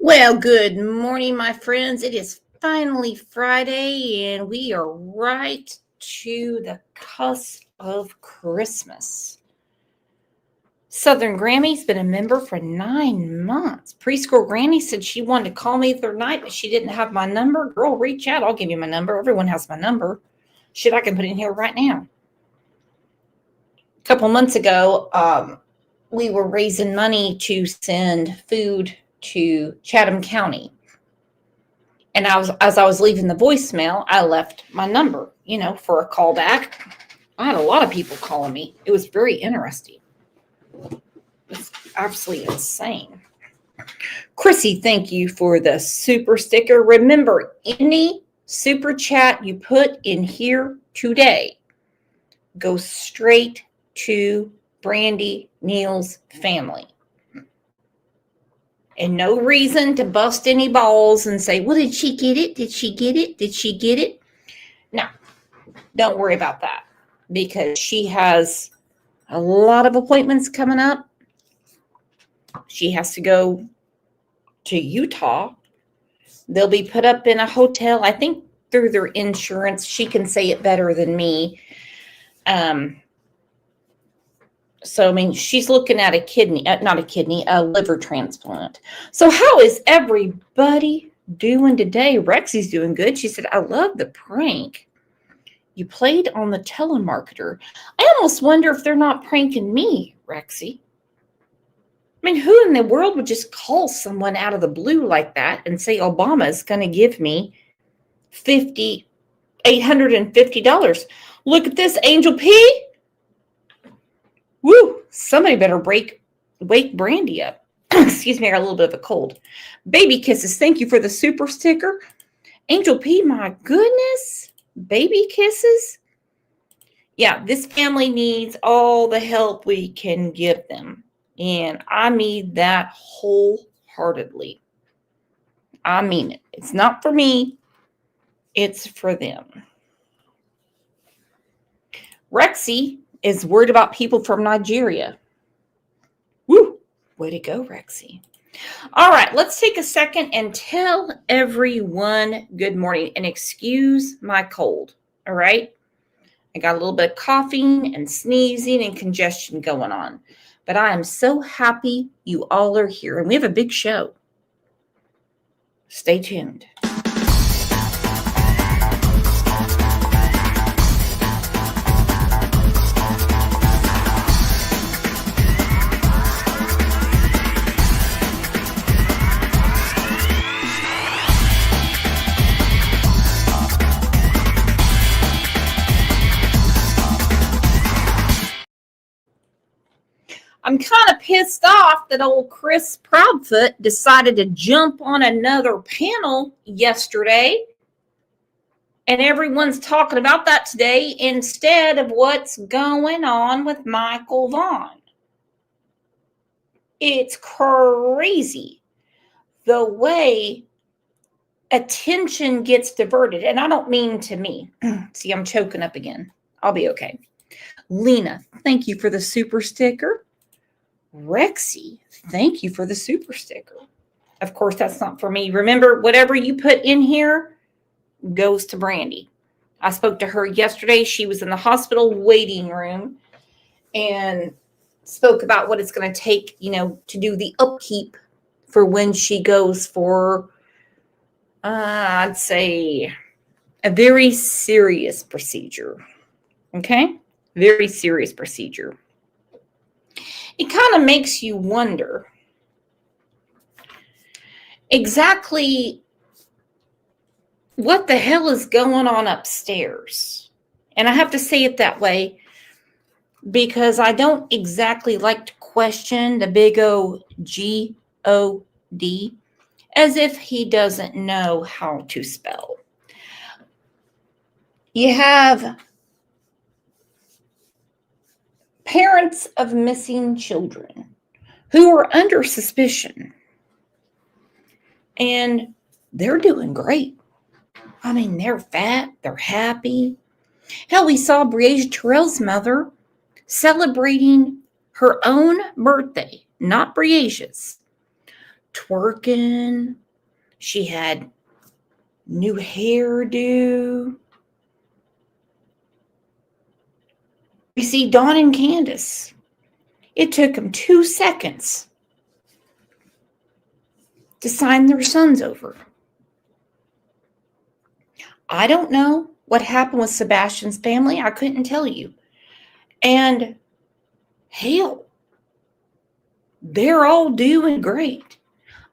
Well, good morning, my friends. It is finally Friday, and we are right to the cusp of Christmas. Southern Grammy's been a member for 9 months. Preschool Granny said she wanted to call me the other night, but she didn't have my number. Girl, reach out. I'll give you my number. Everyone has my number. Shit, I can put it in here right now. A couple months ago, we were raising money to send food to Chatham County. And as I was leaving the voicemail, I left my number, for a call back. I had a lot of people calling me. It was very interesting. It's absolutely insane. Chrissy, thank you for the super sticker. Remember, any super chat you put in here today goes straight to Brandi Neal's family. And no reason to bust any balls and say, well, did she get it? Did she get it? Did she get it? No, don't worry about that, because she has a lot of appointments coming up. She has to go to Utah. They'll be put up in a hotel, I think through their insurance. She can say it better than me. So, she's looking at a liver transplant. So how is everybody doing today? Rexy's doing good. She said, I love the prank you played on the telemarketer. I almost wonder if they're not pranking me, Rexy. Who in the world would just call someone out of the blue like that and say Obama is going to give me $850? Look at this, Angel P. Woo! Somebody better wake Brandi up. Excuse me, I got a little bit of a cold. Baby kisses. Thank you for the super sticker. Angel P, my goodness. Baby kisses. Yeah, this family needs all the help we can give them. And I mean that wholeheartedly. I mean it. It's not for me. It's for them. Rexy is worried about people from Nigeria. Woo! Way to go, Rexy. All right, let's take a second and tell everyone good morning and excuse my cold. All right? I got a little bit of coughing and sneezing and congestion going on. But I am so happy you all are here. And we have a big show. Stay tuned. I'm kind of pissed off that old Chris Proudfoot decided to jump on another panel yesterday. And everyone's talking about that today instead of what's going on with Michael Vaughan. It's crazy the way attention gets diverted. And I don't mean to me. See, I'm choking up again. I'll be okay. Lena, thank you for the super sticker. Rexy, thank you for the super sticker. Of course, that's not for me. Remember, whatever you put in here goes to Brandi. I spoke to her yesterday. She was in the hospital waiting room and spoke about what it's going to take, to do the upkeep for when she goes for, I'd say, a very serious procedure. Okay? Very serious procedure. It kind of makes you wonder exactly what the hell is going on upstairs. And I have to say it that way because I don't exactly like to question the big O G-O-D as if he doesn't know how to spell. You have parents of missing children who are under suspicion. And they're doing great. They're fat. They're happy. Hell, we saw Breasia Terrell's mother celebrating her own birthday, not Breasia's, twerking. She had new hairdo. You see, Dawn and Candace, it took them 2 seconds to sign their sons over. I don't know what happened with Sebastian's family. I couldn't tell you. And hell, they're all doing great.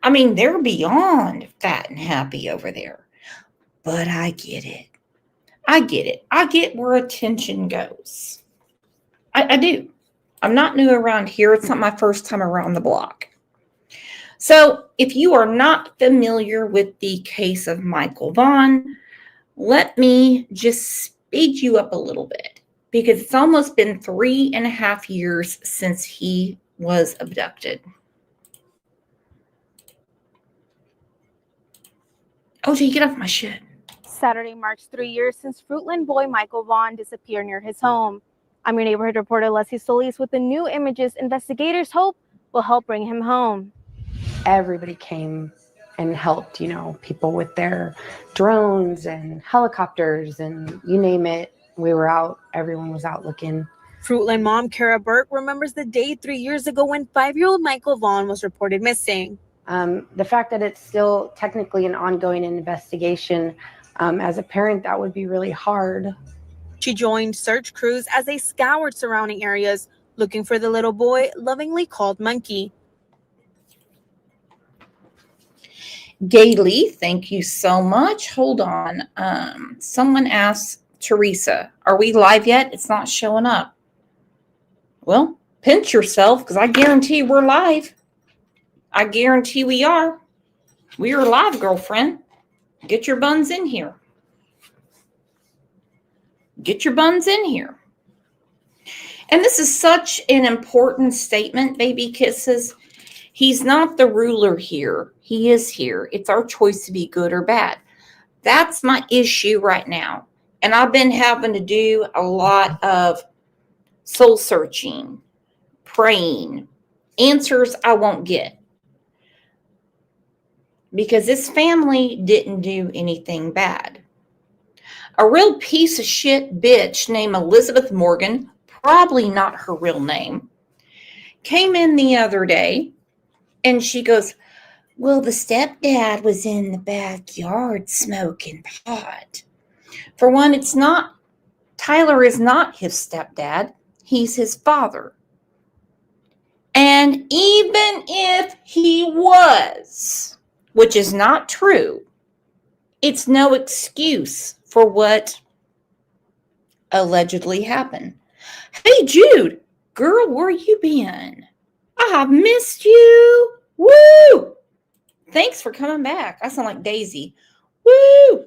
I mean, they're beyond fat and happy over there. But I get it. I get it. I get where attention goes. I do. I'm not new around here. It's not my first time around the block. So if you are not familiar with the case of Michael Vaughan, let me just speed you up a little bit, because it's almost been 3.5 years since he was abducted. OJ, get off my shit. Saturday marks 3 years since Fruitland boy Michael Vaughan disappeared near his home. I'm your neighborhood reporter Leslie Solis with the new images investigators hope will help bring him home. Everybody came and helped, people with their drones and helicopters and you name it. We were out, everyone was out looking. Fruitland mom Kara Burke remembers the day 3 years ago when 5-year-old Michael Vaughan was reported missing. The fact that it's still technically an ongoing investigation, as a parent, that would be really hard. She joined search crews as they scoured surrounding areas looking for the little boy lovingly called Monkey. Gailey, thank you so much. Hold on. Someone asked Teresa, are we live yet? It's not showing up. Well, pinch yourself, because I guarantee we're live. I guarantee we are. We are live, girlfriend. Get your buns in here. Get your buns in here. And this is such an important statement, baby kisses. He's not the ruler here. He is here. It's our choice to be good or bad. That's my issue right now. And I've been having to do a lot of soul searching, praying, answers I won't get. Because this family didn't do anything bad. A real piece of shit bitch named Elizabeth Morgan, probably not her real name, came in the other day and she goes, well, the stepdad was in the backyard smoking pot. For one, it's not, Tyler is not his stepdad. He's his father. And even if he was, which is not true, it's no excuse for what allegedly happened. Hey, Jude, girl, where you been? I have missed you. Woo! Thanks for coming back. I sound like Daisy. Woo!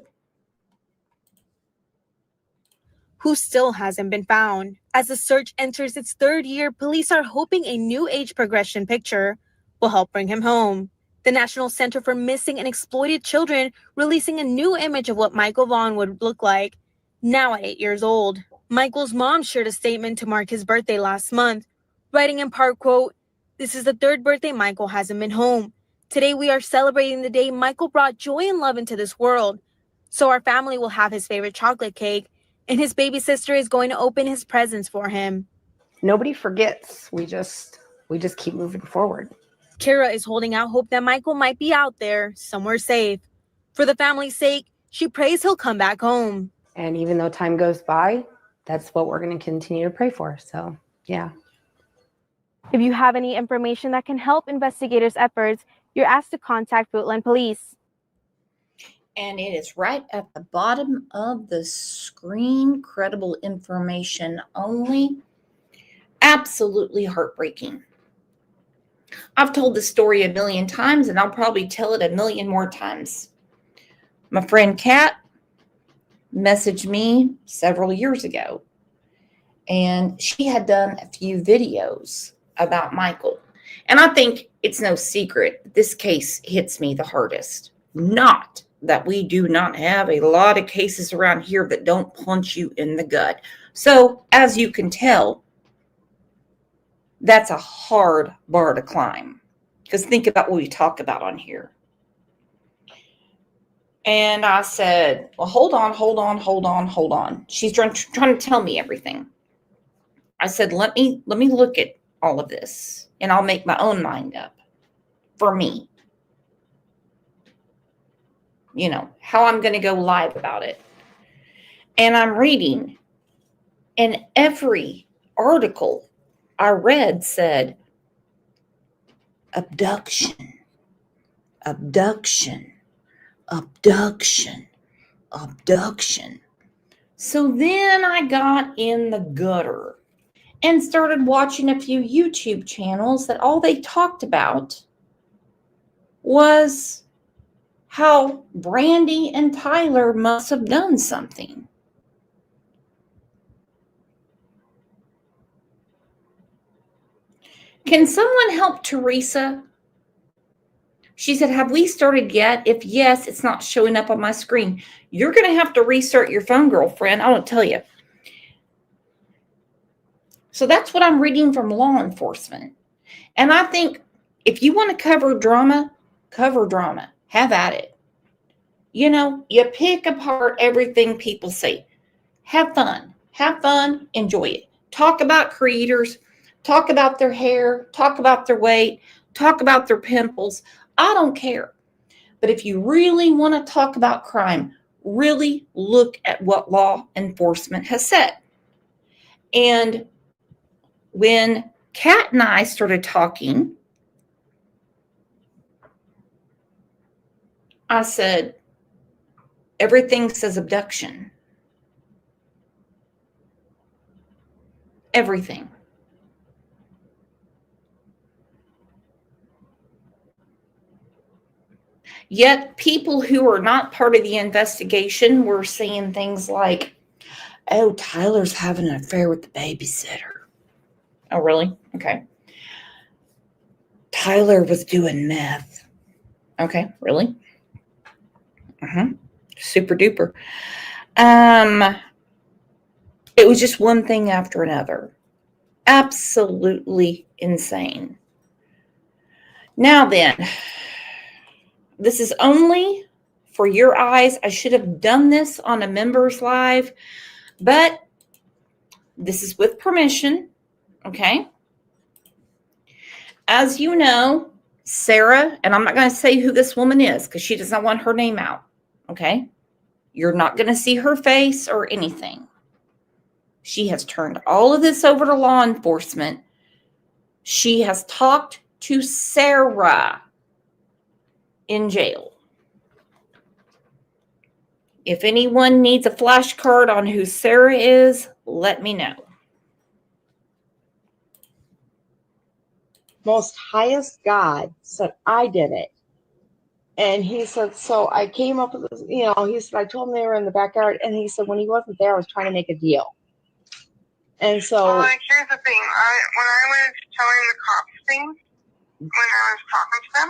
Who still hasn't been found. As the search enters its 3rd year, police are hoping a new age progression picture will help bring him home. The National Center for Missing and Exploited Children releasing a new image of what Michael Vaughan would look like now at 8 years old. Michael's mom shared a statement to mark his birthday last month, writing in part, quote, "This is the 3rd birthday Michael hasn't been home. Today we are celebrating the day Michael brought joy and love into this world. So our family will have his favorite chocolate cake, and his baby sister is going to open his presents for him." Nobody forgets. We just keep moving forward. Kara is holding out hope that Michael might be out there, somewhere safe. For the family's sake, she prays he'll come back home. And even though time goes by, that's what we're going to continue to pray for. So, yeah. If you have any information that can help investigators' efforts, you're asked to contact Fruitland Police. And it is right at the bottom of the screen. Credible information only. Absolutely heartbreaking. I've told this story a million times, and I'll probably tell it a million more times. My friend Kat messaged me several years ago, and she had done a few videos about Michael. And I think it's no secret that this case hits me the hardest. Not that we do not have a lot of cases around here that don't punch you in the gut. So, as you can tell, that's a hard bar to climb. Because think about what we talk about on here. And I said, well, hold on. She's trying to tell me everything. I said, let me look at all of this, and I'll make my own mind up for me. You know, how I'm going to go live about it. And I'm reading, and every article I read said, abduction. So then I got in the gutter and started watching a few YouTube channels that all they talked about was how Brandi and Tyler must have done something. Can someone help Teresa? She said, have we started yet? If yes, it's not showing up on my screen. You're going to have to restart your phone, girlfriend. I won't tell you. So that's what I'm reading from law enforcement. And I think if you want to cover drama. Have at it. You know, you pick apart everything people say. Have fun, enjoy it. Talk about creators, talk about their hair, talk about their weight, talk about their pimples. I don't care. But if you really want to talk about crime, really look at what law enforcement has said. And when Kat and I started talking, I said, everything says abduction. Everything. Yet people who are not part of the investigation were saying things like, oh, Tyler's having an affair with the babysitter. Oh, really? Okay. Tyler was doing meth. Okay, really? Super duper. It was just one thing after another. Absolutely insane. Now then, this is only for your eyes. I should have done this on a members live, but this is with permission, okay? As you know, Sarah, and I'm not going to say who this woman is because she does not want her name out, okay? You're not going to see her face or anything. She has turned all of this over to law enforcement. She has talked to Sarah in jail. If anyone needs a flashcard on who Sarah is, let me know. Most highest God said, I did it. And he said, so I came up with this, he said, I told him they were in the backyard. And he said, when he wasn't there, I was trying to make a deal. And so. Well, like, here's the thing. When I was telling the cops things, when I was talking to them,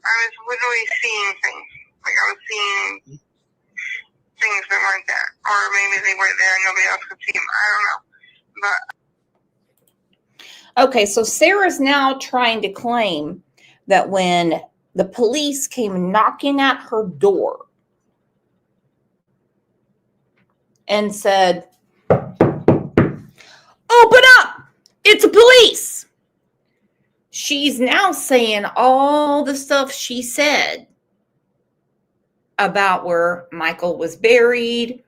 I was literally seeing things. Like, I was seeing things that weren't there. Or maybe they were there and nobody else could see them. I don't know. But. Okay, so Sarah's now trying to claim that when the police came knocking at her door and said, open up, it's a police. She's now saying all the stuff she said about where Michael was buried,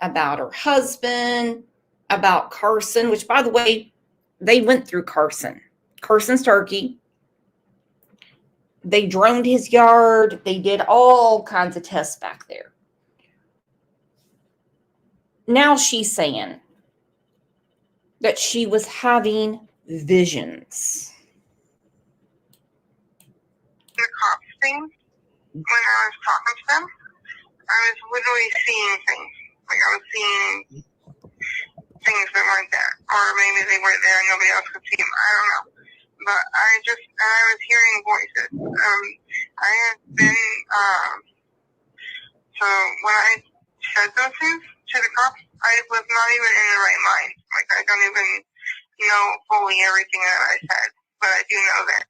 about her husband, about Carson, which, by the way, they went through Carson Starkey. They droned his yard. They did all kinds of tests back there. Now she's saying that she was having visions. The cops things, when I was talking to them, I was literally seeing things. Like, I was seeing things that weren't there. Or maybe they were there and nobody else could see them. I don't know. But I was hearing voices. I had been, so when I said those things to the cops, I was not even in the right mind. Like, I don't even know fully everything that I said. But I do know that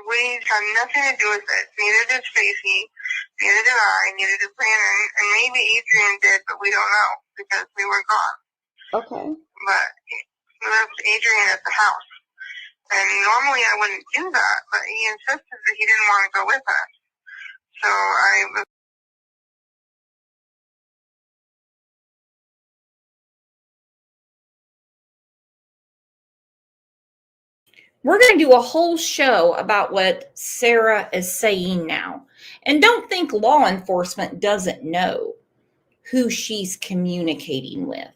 We had nothing to do with it. Neither did Stacey, neither did I, neither did Brandon, and maybe Adrian did, but we don't know because we were gone. Okay. But we left Adrian at the house. And normally I wouldn't do that, but he insisted that he didn't want to go with us. So I was. We're going to do a whole show about what Sarah is saying now. And don't think law enforcement doesn't know who she's communicating with.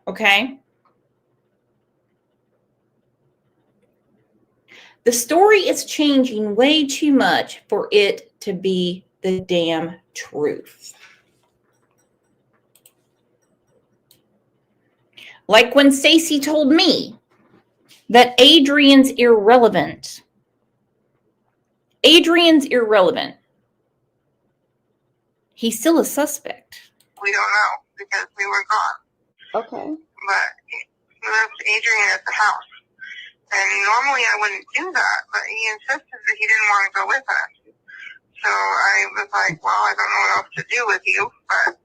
Okay? The story is changing way too much for it to be the damn truth. Like when Stacey told me that Adrian's irrelevant. Adrian's irrelevant. He's still a suspect. We don't know because we were gone. Okay. But we left Adrian at the house. And normally I wouldn't do that, but he insisted that he didn't want to go with us. So I was like, well, I don't know what else to do with you, but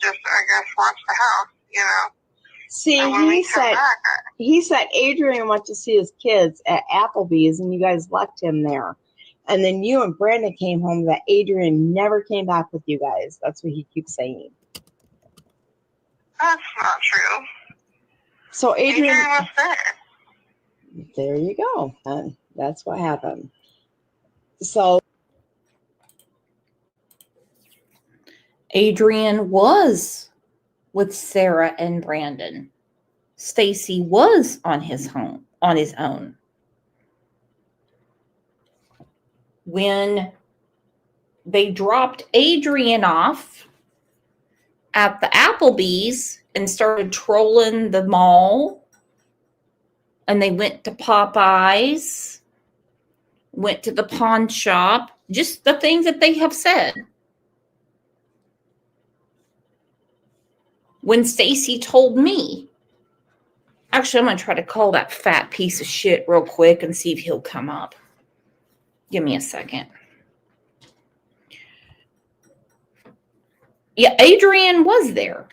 just, I guess, watch the house, you know. See, he said Adrian went to see his kids at Applebee's and you guys left him there. And then you and Brandon came home that Adrian never came back with you guys. That's what he keeps saying. That's not true. So Adrian was there. There you go. And that's what happened. So Adrian was with Sarah and Brandon. Stacey was on his own. When they dropped Adrian off at the Applebee's and started trolling the mall, and they went to Popeyes, went to the pawn shop, just the things that they have said. When Stacey told me, actually, I'm going to try to call that fat piece of shit real quick and see if he'll come up. Give me a second. Yeah, Adrian was there.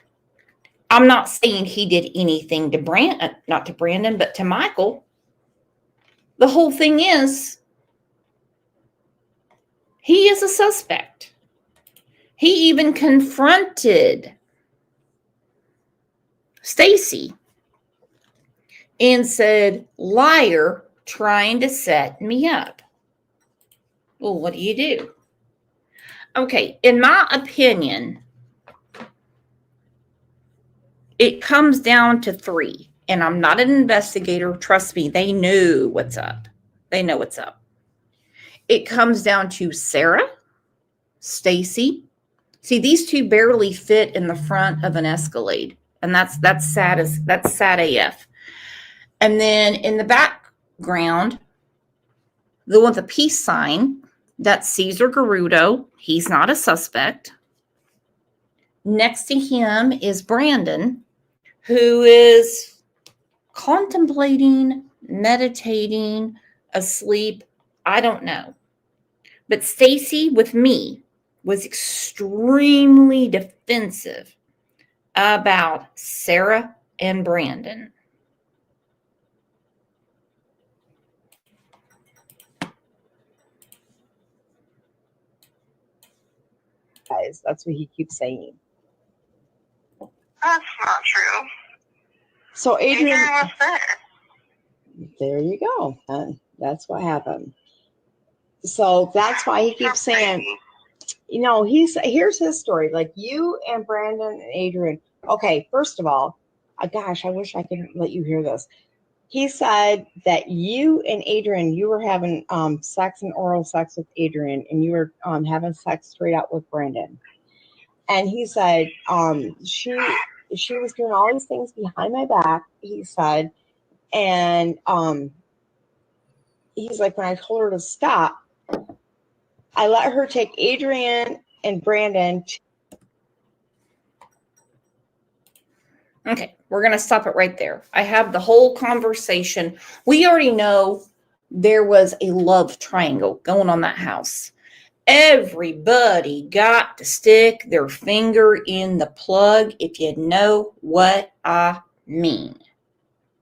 I'm not saying he did anything to not to Brandon, but to Michael. The whole thing is, he is a suspect. He even confronted Stacey and said, liar, trying to set me up. Well, what do you do? Okay, in my opinion, it comes down to 3. And I'm not an investigator. Trust me, they know what's up. They know what's up. It comes down to Sarah, Stacey. See, these two barely fit in the front of an Escalade. And that's sad AF. And then in the background, the one with the peace sign, that's Cesar Garudo. He's not a suspect. Next to him is Brandon, who is contemplating, meditating, asleep. I don't know. But Stacey, with me, was extremely defensive about Sarah and Brandon. guys, that's what he keeps saying. That's not true. So Adrian was there. There you go. And that's what happened. So that's why he keeps saying, you know, here's his story. Like you and Brandon and Adrian. Okay, first of all, gosh, I wish I could let you hear this. He said that you and Adrian, you were having sex and oral sex with Adrian, and you were having sex straight out with Brandon. And he said she was doing all these things behind my back, he said. And he's like, when I told her to stop, I let her take Adrian and Brandon. Okay, We're going to stop it right there. I have the whole conversation. We already know there was a love triangle going on that house. Everybody got to stick their finger in the plug, if you know what I mean.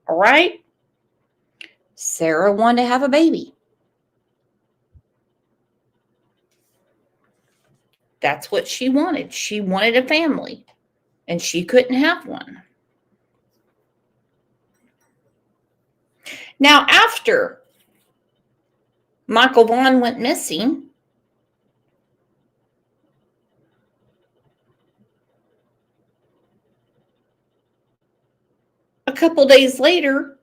All right? Sarah wanted to have a baby. That's what she wanted. She wanted a family, and she couldn't have one. Now, after Michael Vaughan went missing, a couple days later,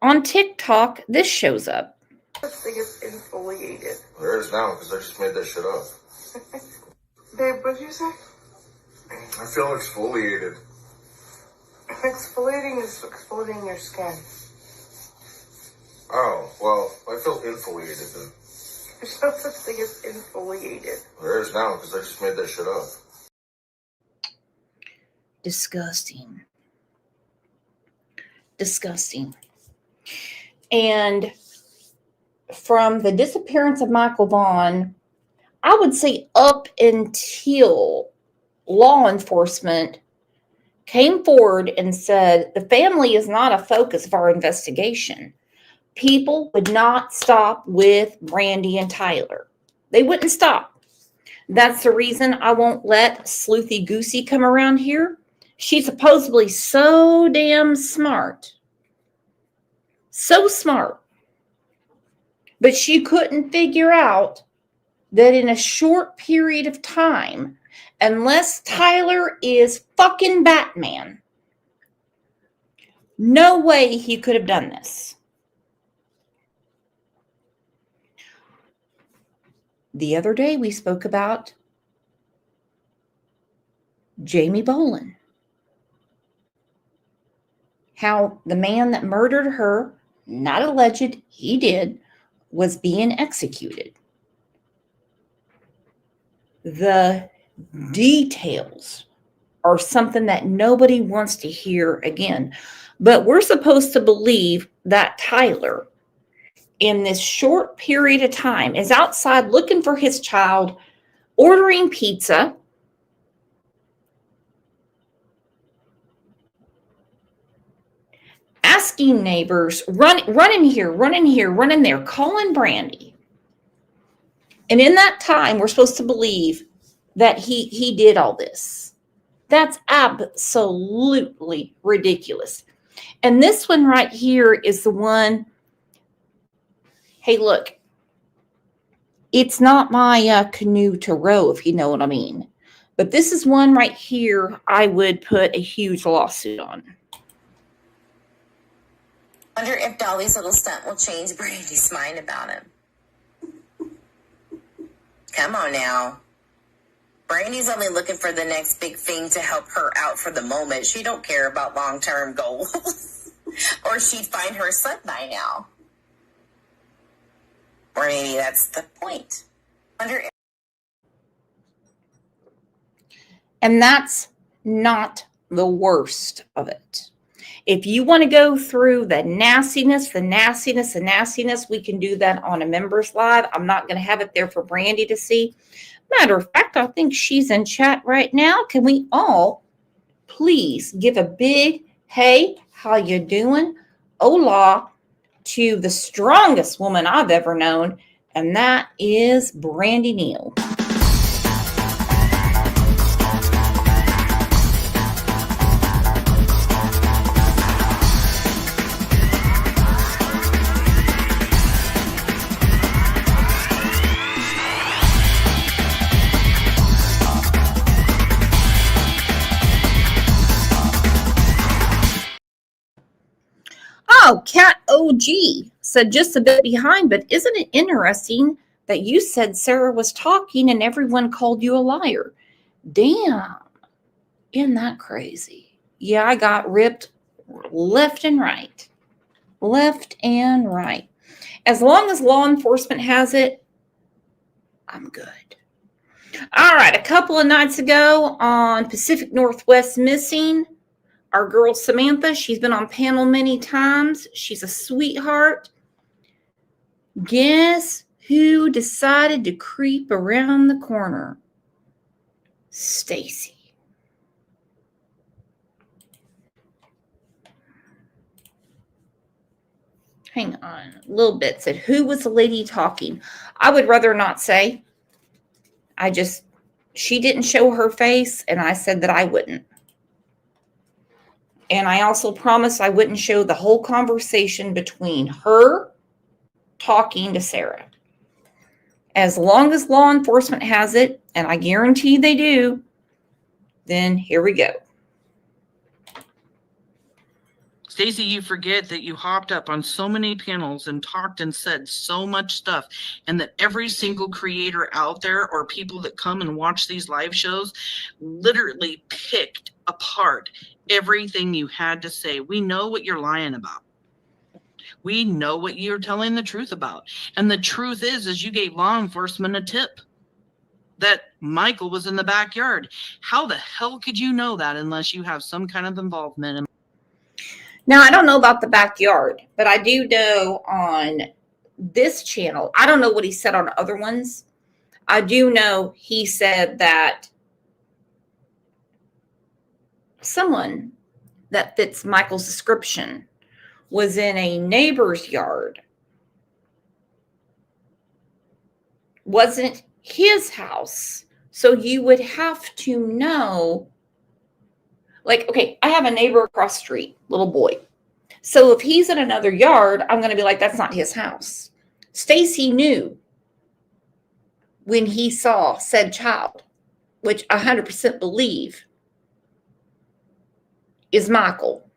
on TikTok, this shows up. I think it's infoliated. There is now, because I just made that shit up. Babe, what did you say? I feel exfoliated. Exfoliating is exfoliating your skin. Oh, well, I feel infoliated then. There's no such thing as infoliated. There is now, because I just made that shit up. Disgusting. Disgusting. And from the disappearance of Michael Vaughan, I would say up until law enforcement came forward and said the family is not a focus of our investigation, people would not stop with Brandi and Tyler. They wouldn't stop. That's the reason I won't let Sleuthy Goosey come around here. She's supposedly so damn smart. So smart. But she couldn't figure out that in a short period of time, unless Tyler is fucking Batman, no way he could have done this. The other day we spoke about Jamie Boland. How the man that murdered her, not alleged, he did, was being executed. The details are something that nobody wants to hear again. But we're supposed to believe that Tyler, in this short period of time, is outside looking for his child, ordering pizza, asking neighbors, run in here, run in here, run in there, calling Brandi. And in that time, we're supposed to believe that he did all this. That's absolutely ridiculous. And this one right here is the one, hey, look, it's not my canoe to row, if you know what I mean. But this is one right here I would put a huge lawsuit on. Wonder if Dolly's little stunt will change Brandi's mind about him. Come on now. Brandi's only looking for the next big thing to help her out for the moment. She don't care about long-term goals. Or she'd find her son by now. Or maybe that's the point. And that's not the worst of it. If you want to go through the nastiness, we can do that on a members live. I'm not going to have it there for Brandi to see. Matter of fact, I think she's in chat right now. Can we all please give a big, hey, how you doing? Hola to the strongest woman I've ever known, and that is Brandi Neal. Oh, Cat OG said just a bit behind, but isn't it interesting that you said Sarah was talking and everyone called you a liar? Damn. Isn't that crazy? Yeah, I got ripped left and right. Left and right. As long as law enforcement has it, I'm good. All right, a couple of nights ago on Pacific Northwest Missing, Our girl Samantha, she's been on panel many times. She's a sweetheart. Guess who decided to creep around the corner? Stacey. Hang on. A little bit said, who was the lady talking? I would rather not say. She didn't show her face, and I said that I wouldn't. And I also promised I wouldn't show the whole conversation between her talking to Sarah. As long as law enforcement has it, and I guarantee they do, then here we go. Stacey, you forget that you hopped up on so many panels and talked and said so much stuff, and that every single creator out there or people that come and watch these live shows literally picked apart everything you had to say. We know what you're lying about. We know what you're telling the truth about. And the truth is you gave law enforcement a tip that Michael was in the backyard. How the hell could you know that unless you have some kind of involvement in? Now, I don't know about the backyard, but I do know on this channel, I don't know what he said on other ones. I do know he said that someone that fits Michael's description was in a neighbor's yard. Wasn't his house. So you would have to know. Like, okay, I have a neighbor across the street, little boy. So if he's in another yard, I'm going to be like, that's not his house. Stacey knew when he saw said child, which I 100% believe is Michael.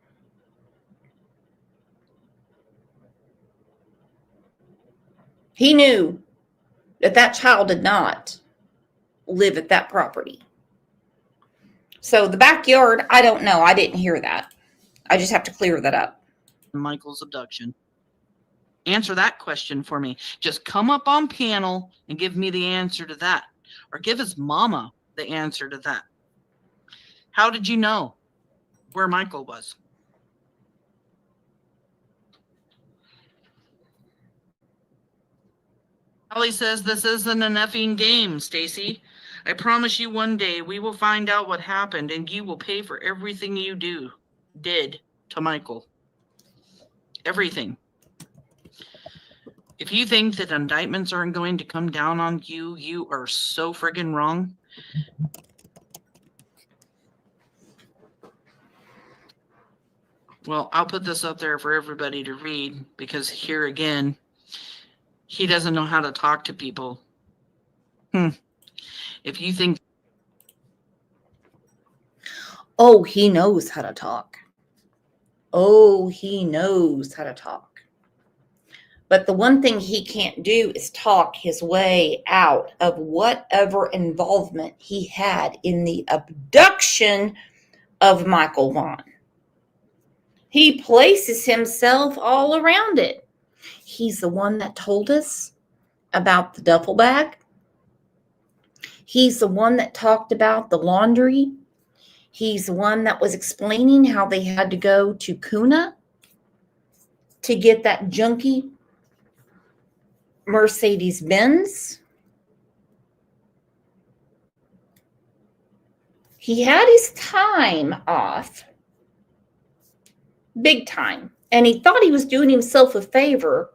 He knew that that child did not live at that property. So the backyard, I don't know. I didn't hear that. I just have to clear that up. Michael's abduction. Answer that question for me. Just come up on panel and give me the answer to that. Or give his mama the answer to that. How did you know where Michael was? Holly says this isn't an effing game, Stacey. I promise you one day we will find out what happened and you will pay for everything you did to Michael. Everything. If you think that indictments aren't going to come down on you, you are so friggin' wrong. Well, I'll put this up there for everybody to read because here again, he doesn't know how to talk to people. If you think... Oh, he knows how to talk. Oh, he knows how to talk. But the one thing he can't do is talk his way out of whatever involvement he had in the abduction of Michael Vaughan. He places himself all around it. He's the one that told us about the duffel bag. He's the one that talked about the laundry. He's the one that was explaining how they had to go to Kuna to get that junky Mercedes-Benz. He had his time off, big time, and he thought he was doing himself a favor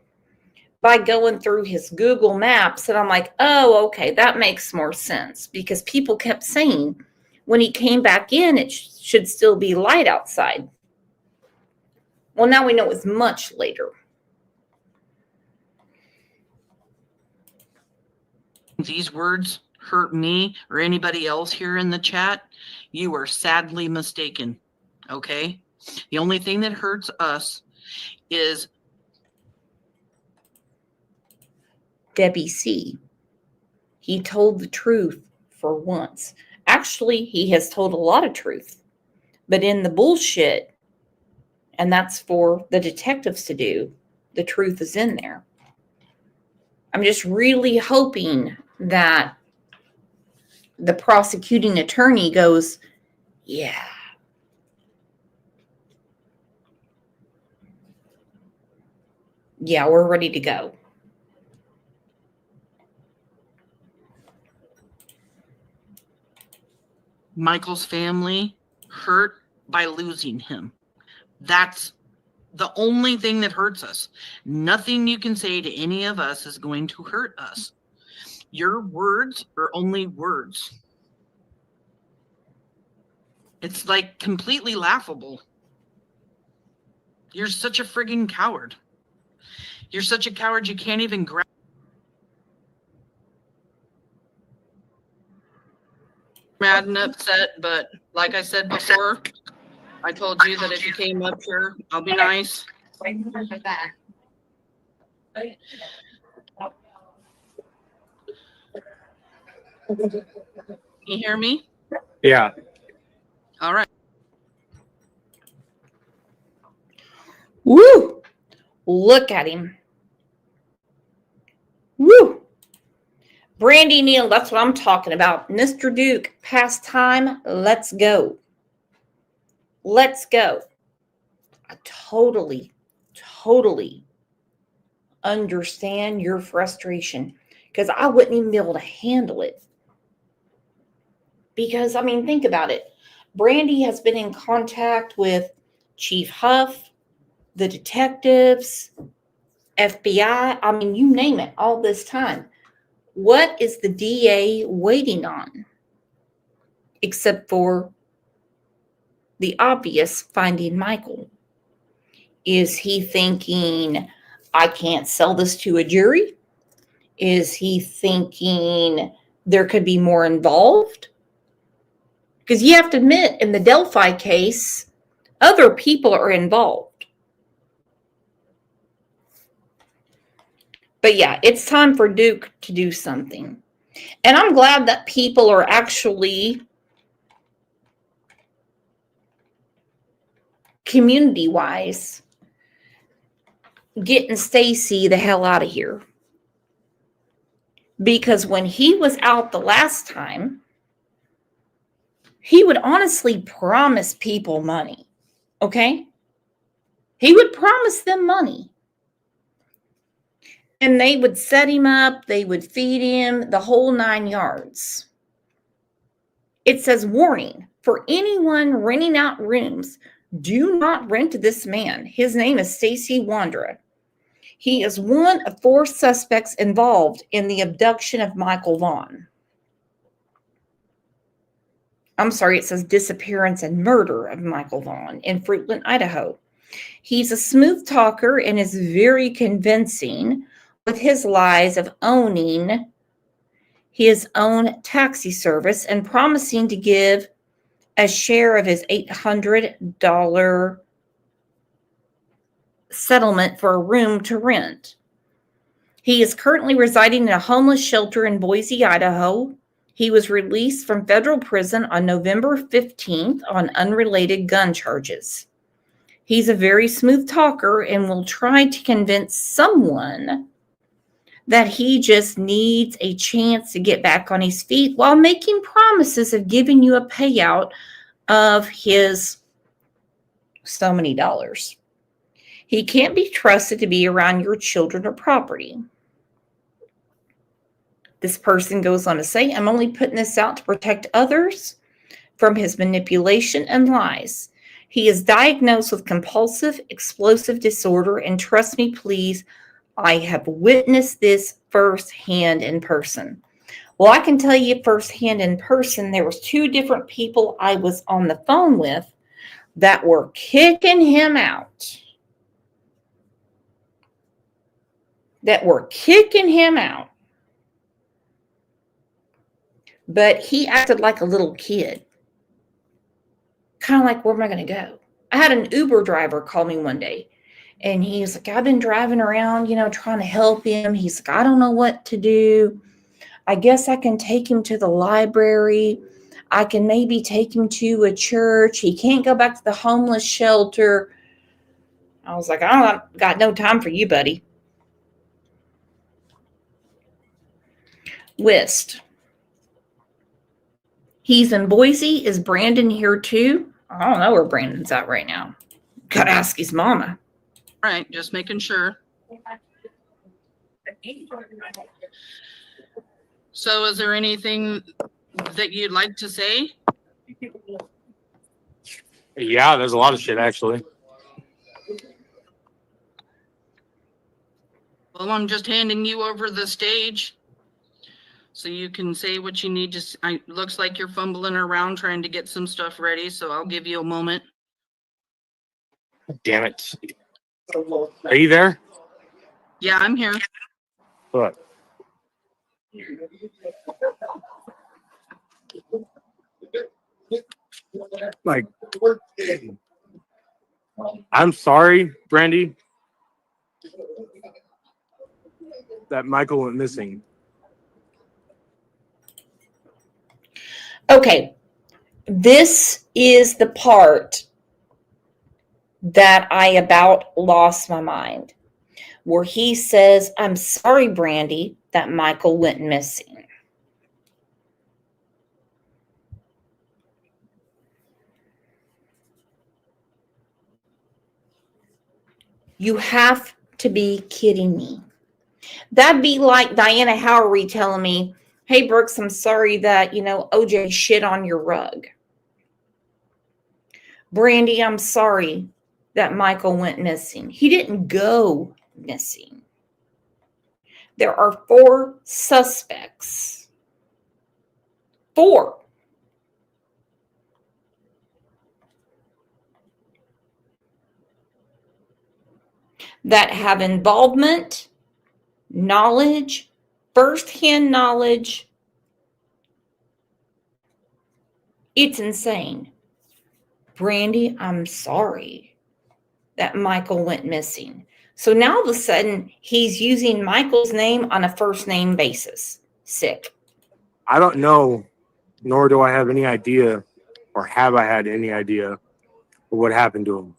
by going through his Google Maps. And I'm like, oh, okay, that makes more sense because people kept saying when he came back in, it should still be light outside. Well, now we know it's much later. These words hurt me or anybody else here in the chat, you are sadly mistaken. Okay? The only thing that hurts us is Debbie C. He told the truth for once. Actually, he has told a lot of truth. But in the bullshit, and that's for the detectives to do, the truth is in there. I'm just really hoping that the prosecuting attorney goes, yeah, Yeah, we're ready to go. Michael's family hurt by losing him. That's the only thing that hurts us. Nothing you can say to any of us is going to hurt us. Your words are only words. It's like completely laughable. You're such a friggin' coward. You're such a coward you can't even grab. Mad and upset, but like I said before, I told you that if you came up here, I'll be nice. You hear me? Yeah. All right. Woo! Look at him. Woo! Brandi Neal, that's what I'm talking about. Mr. Duke, past time, let's go. Let's go. I totally understand your frustration because I wouldn't even be able to handle it. Because, I mean, think about it. Brandi has been in contact with Chief Huff, the detectives, FBI, I mean, you name it, all this time. What is the DA waiting on? Except for the obvious, finding Michael. Is he thinking, I can't sell this to a jury? Is he thinking there could be more involved? Because you have to admit, in the Delphi case, other people are involved. But yeah, it's time for Duke to do something. And I'm glad that people are actually community-wise getting Stacey the hell out of here. Because when he was out the last time, he would honestly promise people money. Okay? He would promise them money. And they would set him up, they would feed him, the whole 9 yards. It says, warning, for anyone renting out rooms, do not rent to this man. His name is Stacey Wandra. He is one of 4 suspects involved in the abduction of Michael Vaughan. I'm sorry, it says disappearance and murder of Michael Vaughan in Fruitland, Idaho. He's a smooth talker and is very convincing with his lies of owning his own taxi service and promising to give a share of his $800 settlement for a room to rent. He is currently residing in a homeless shelter in Boise, Idaho. He was released from federal prison on November 15th on unrelated gun charges. He's a very smooth talker and will try to convince someone that he just needs a chance to get back on his feet while making promises of giving you a payout of his so many dollars. He can't be trusted to be around your children or property. This person goes on to say, I'm only putting this out to protect others from his manipulation and lies. He is diagnosed with compulsive explosive disorder, and trust me, please, I have witnessed this firsthand in person. Well, I can tell you firsthand in person, there was 2 different people I was on the phone with that were kicking him out. But he acted like a little kid. Kind of like, where am I going to go? I had an Uber driver call me one day. And he's like, I've been driving around, trying to help him. He's like, I don't know what to do. I guess I can take him to the library. I can maybe take him to a church. He can't go back to the homeless shelter. I was like, I got no time for you, buddy. Wist. He's in Boise. Is Brandon here too? I don't know where Brandon's at right now. Gotta ask his mama. Right, just making sure. So is there anything that you'd like to say? Yeah, there's a lot of shit actually. Well, I'm just handing you over the stage so you can say what you need to. Looks like you're fumbling around trying to get some stuff ready, so I'll give you a moment. Damn it. Are you there? Yeah, I'm here. What? Like, I'm sorry, Brandi, that Michael went missing. Okay, this is the part that I about lost my mind, where he says, I'm sorry, Brandi, that Michael went missing. You have to be kidding me. That'd be like Diana Howery telling me, hey, Brooks, I'm sorry that, OJ shit on your rug. Brandi, I'm sorry that Michael went missing. He didn't go missing. There are 4 suspects. 4. That have involvement, knowledge, firsthand knowledge. It's insane. Brandi, I'm sorry that Michael went missing. So now all of a sudden, he's using Michael's name on a first name basis. Sick. I don't know, nor do I have any idea, or have I had any idea of what happened to him.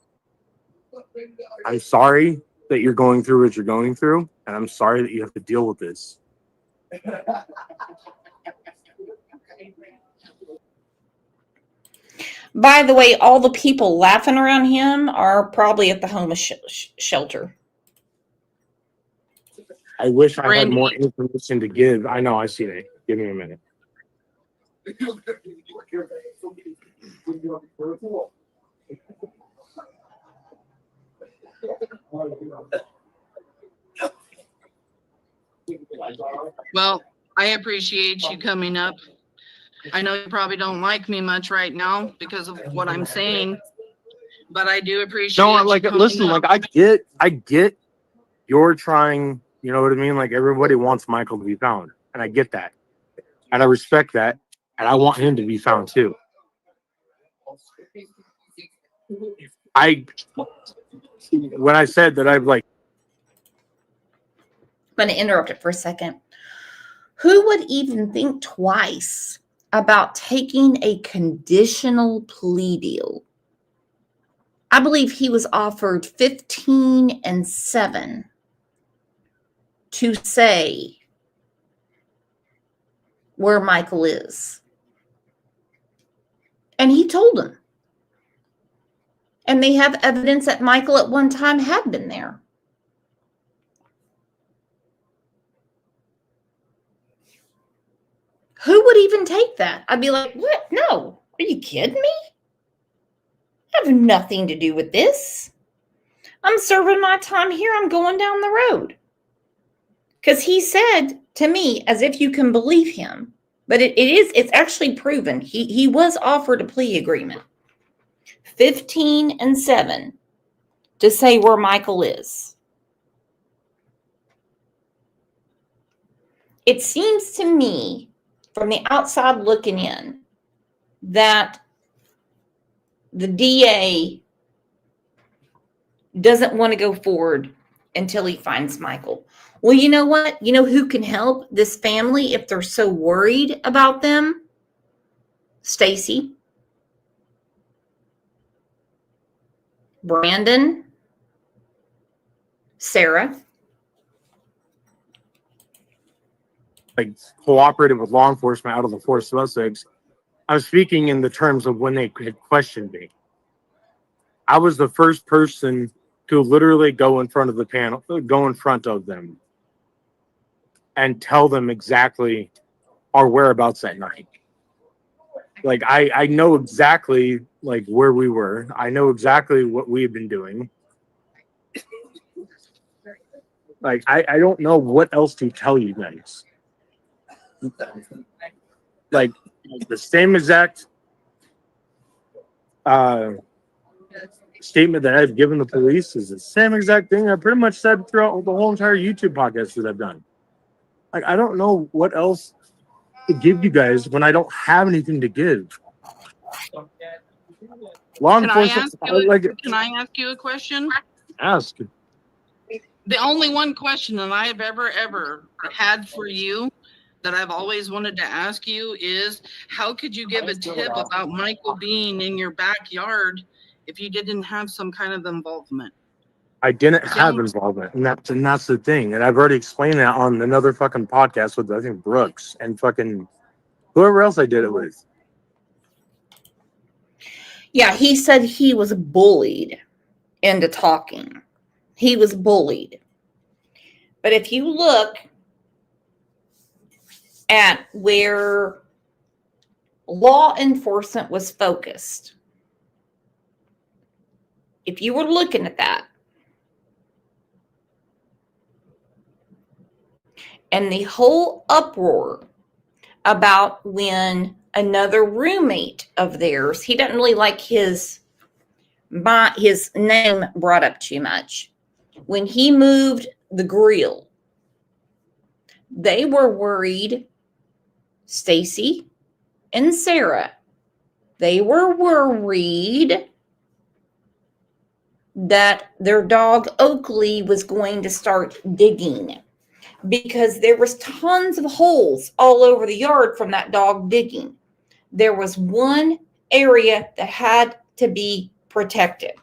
I'm sorry that you're going through what you're going through, and I'm sorry that you have to deal with this. By the way, all the people laughing around him are probably at the homeless shelter. I wish I had Brandi. more information to give. I know, I see that. Give me a minute. Well, I appreciate you coming up. I know you probably don't like me much right now because of what I'm saying, but I do appreciate No, you like, coming listen, up. like, I get you're trying, you know what I mean? Like, everybody wants Michael to be found, and I get that. And I respect that, and I want him to be found too. When I said that I'm like, I'm going to interrupt it for a second. Who would even think twice about taking a conditional plea deal? I believe he was offered 15 and 7 to say where Michael is. And he told him. And they have evidence that Michael at one time had been there. Who would even take that? I'd be like, what? No. Are you kidding me? I have nothing to do with this. I'm serving my time here. I'm going down the road. Because he said to me, as if you can believe him, but it's actually proven. He was offered a plea agreement. 15 and 7 to say where Michael is. It seems to me, from the outside looking in, that the DA doesn't want to go forward until he finds Michael. Well, you know what? You know who can help this family if they're so worried about them? Stacey, Brandon, Sarah. like cooperated with law enforcement out of the 4 suspects. I'm speaking in the terms of when they had questioned me. I was the first person to literally go in front of them and tell them exactly our whereabouts that night. Like, I know exactly like where we were. I know exactly what we had been doing. Like, I don't know what else to tell you guys. Like, the same exact statement that I've given the police is the same exact thing I pretty much said throughout the whole entire YouTube podcast that I've done. Like, I don't know what else to give you guys when I don't have anything to give. Law enforcement, Can I ask you a question? Ask. The only one question that I've ever had for you that I've always wanted to ask you is, how could you give a tip about Michael being in your backyard if you didn't have some kind of involvement? I didn't have involvement, and that's the thing. And I've already explained that on another fucking podcast with, I think, Brooks and fucking whoever else I did it with. Yeah, he said he was bullied into talking. He was bullied. But if you look at where law enforcement was focused, if you were looking at that, and the whole uproar about when another roommate of theirs, he doesn't really like his name brought up too much. When he moved the grill, they were worried, Stacey and Sarah, they were worried that their dog Oakley was going to start digging, because there was tons of holes all over the yard from that dog digging. There was one area that had to be protected.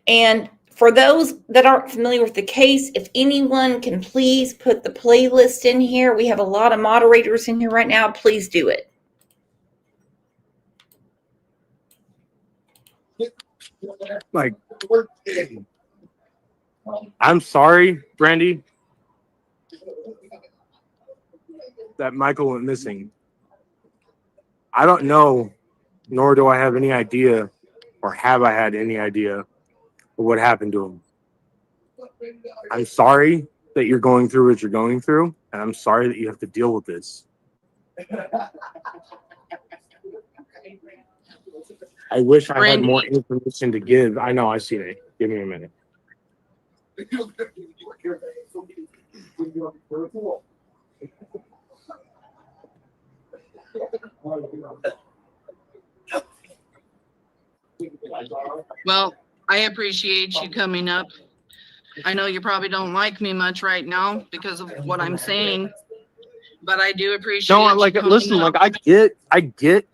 And for those that aren't familiar with the case, if anyone can please put the playlist in here. We have a lot of moderators in here right now. Please do it. Like, I'm sorry, Brandi, that Michael went missing. I don't know, nor do I have any idea, or have I had any idea of what happened to him. I'm sorry that you're going through what you're going through, and I'm sorry that you have to deal with this. I wish I had more information to give. I know, I see it. Give me a minute. Well, I appreciate you coming up. I know you probably don't like me much right now because of what I'm saying, but I do appreciate. No, like, listen, like, I get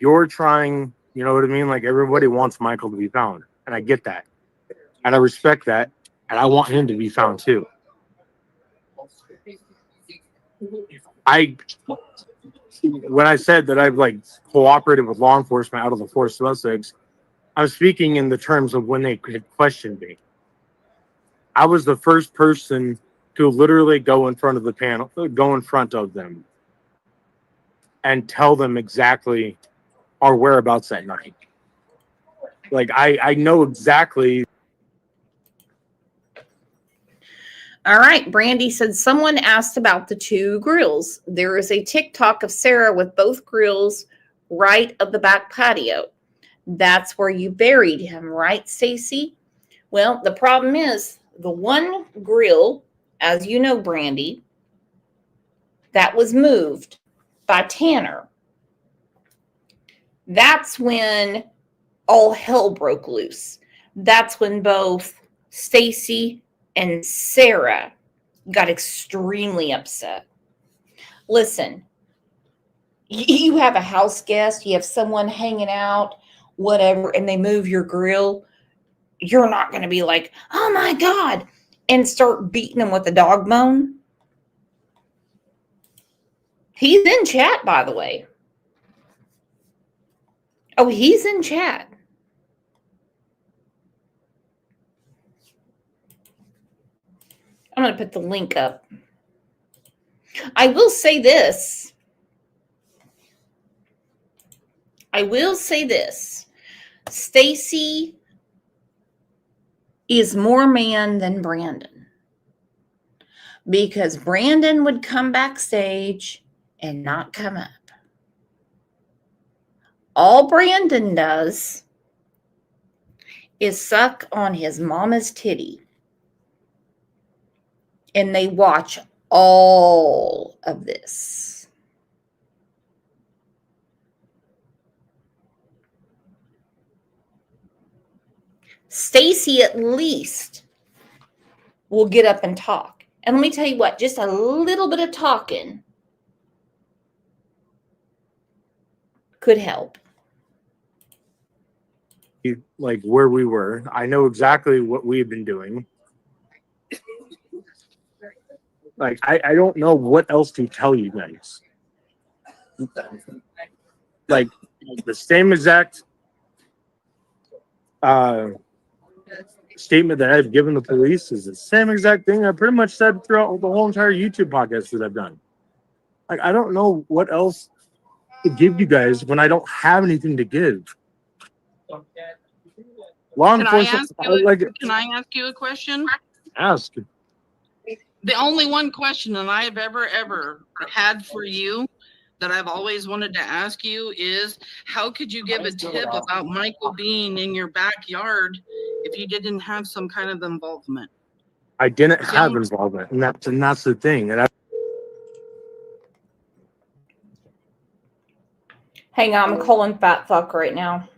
you're trying, you know what I mean? Like, everybody wants Michael to be found, and I get that, and I respect that, and I want him to be found too. When I said that I've like cooperated with law enforcement out of the four suspects, I'm speaking in the terms of when they had questioned me. I was the first person to literally go in front of them and tell them exactly our whereabouts that night. Like, I know exactly. All right, Brandi said someone asked about the two grills. There is a TikTok of Sarah with both grills right of the back patio. That's where you buried him, right, Stacey? Well, the problem is the one grill, as you know, Brandi, that was moved by Tanner. That's when all hell broke loose. That's when both Stacey and Sarah got extremely upset. Listen, you have a house guest, you have someone hanging out, whatever, and they move your grill. You're not going to be like, oh my God, and start beating them with a dog bone. He's in chat, by the way. Oh, he's in chat. I'm going to put the link up. I will say this. Stacey is more man than Brandon, because Brandon would come backstage and not come up. All Brandon does is suck on his mama's titty, and they watch all of this. Stacey at least will get up and talk. And let me tell you what, just a little bit of talking could help. Like where we were. I know exactly what we've been doing. Like, I don't know what else to tell you guys. Like, the same exact statement that I've given the police is the same exact thing I pretty much said throughout the whole entire YouTube podcast that I've done. Like, I don't know what else to give you guys when I don't have anything to give. Law enforcement, can I ask you a question? Ask. The only one question that I have ever had for you that I've always wanted to ask you is, how could you give a tip about Michael being in your backyard if you didn't have some kind of involvement? I didn't have involvement, and that's the thing. And Hang on, I'm calling fat fuck right now.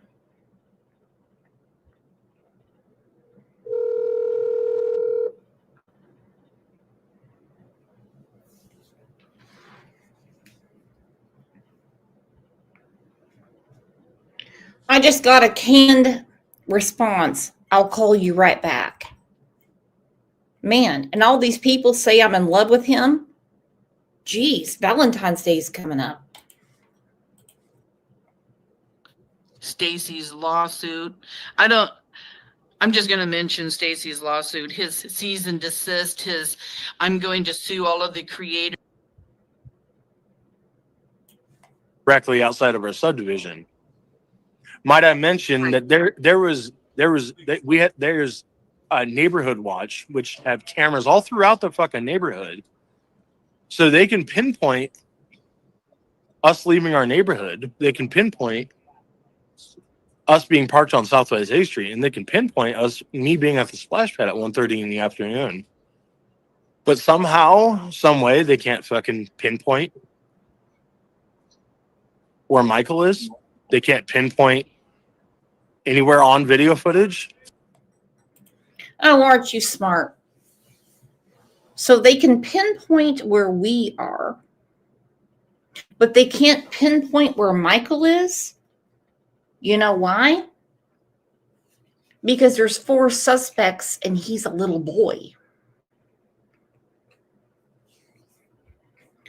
I just got a canned response. I'll call you right back. Man, and all these people say I'm in love with him. Geez, Valentine's Day is coming up. Stacey's lawsuit. I'm just going to mention Stacey's lawsuit, his cease and desist, his I'm going to sue all of the creators directly outside of our subdivision. Might I mention that there's a neighborhood watch, which have cameras all throughout the fucking neighborhood, so they can pinpoint us leaving our neighborhood. They can pinpoint us being parked on Southwest A Street, and they can pinpoint me being at the splash pad at 1:30 in the afternoon. But somehow, some way, they can't fucking pinpoint where Michael is. They can't pinpoint anywhere on video footage. Oh, aren't you smart? So they can pinpoint where we are, but they can't pinpoint where Michael is. You know why? Because there's 4 suspects and he's a little boy.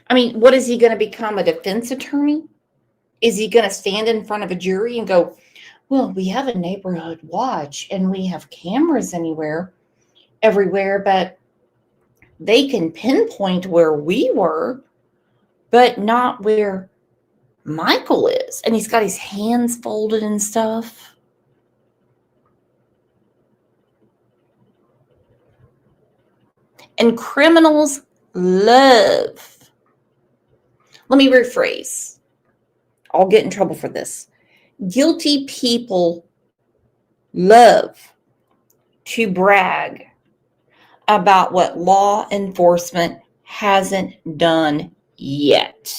I mean, what is he going to become, a defense attorney? Is he going to stand in front of a jury and go, well, we have a neighborhood watch and we have cameras everywhere, but they can pinpoint where we were, but not where Michael is. And he's got his hands folded and stuff. And criminals love, let me rephrase. I'll get in trouble for this. Guilty people love to brag about what law enforcement hasn't done yet.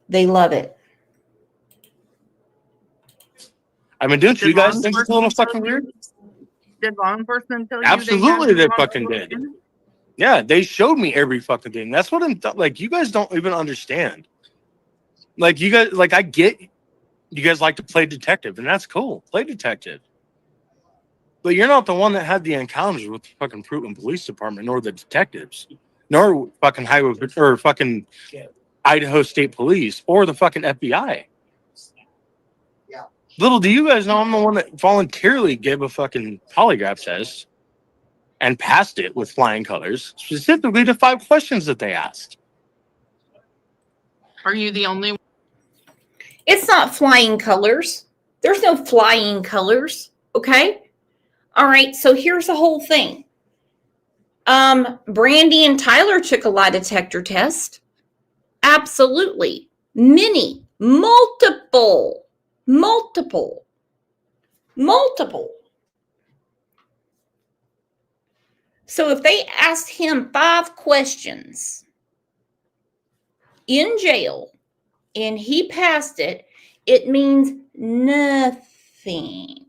They love it. I mean, don't you guys think it's a little fucking weird? Did law enforcement tell you? Absolutely, they fucking did. Yeah, they showed me every fucking thing. That's what I'm like. You guys don't even understand. Like, you guys, like, I get you guys like to play detective, and that's cool. Play detective. But you're not the one that had the encounters with the fucking Fruitland Police Department, nor the detectives, nor fucking highway or fucking Idaho State Police, or the fucking FBI. Little do you guys know, I'm the one that voluntarily gave a fucking polygraph test and passed it with flying colors, specifically the 5 questions that they asked. Are you the only one? It's not flying colors. There's no flying colors. Okay. All right. So here's the whole thing. Brandi and Tyler took a lie detector test. Absolutely. Many, multiple. So if they asked him 5 questions in jail and he passed it, it means nothing.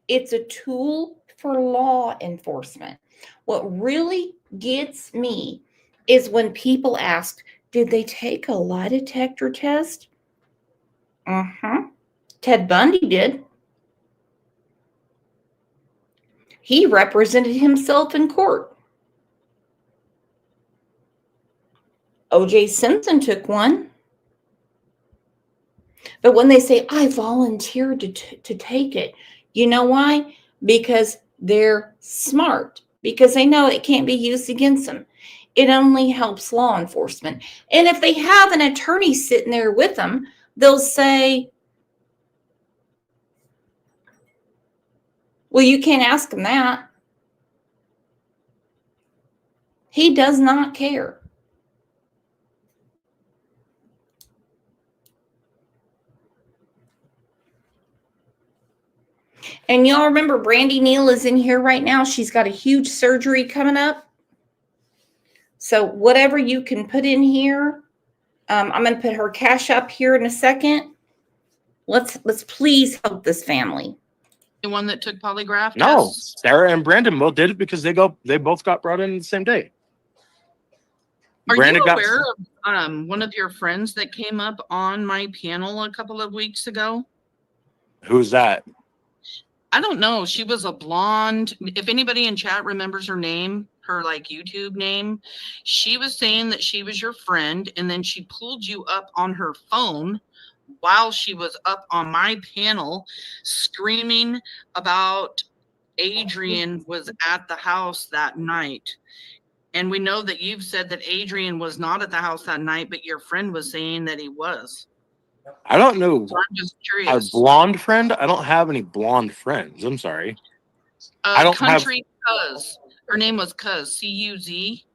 It's a tool for law enforcement. What really gets me is when people ask, did they take a lie detector test? Ted Bundy did. He represented himself in court. O.J. Simpson took one. But when they say, I volunteered to take it, you know why? Because they're smart. Because they know it can't be used against them. It only helps law enforcement. And if they have an attorney sitting there with them, they'll say, well, you can't ask him that. He does not care. And y'all remember Brandi Neal is in here right now. She's got a huge surgery coming up. So whatever you can put in here, I'm going to put her cash up here in a second. Let's please help this family. The one that took polygraph No, tests? Sarah and Brandon both did it because they both got brought in the same day. Are Brandon you aware of one of your friends that came up on my panel a couple of weeks ago? Who's that? I don't know. She was a blonde. If anybody in chat remembers her name, her like YouTube name, she was saying that she was your friend, and then she pulled you up on her phone while she was up on my panel screaming about Adrian was at the house that night. And we know that you've said that Adrian was not at the house that night, but your friend was saying that he was. I don't know. So I'm just A curious. blonde friend? I don't have any blonde friends. I'm sorry. I don't Country Cuz. Her name was Cuz, C-U-Z.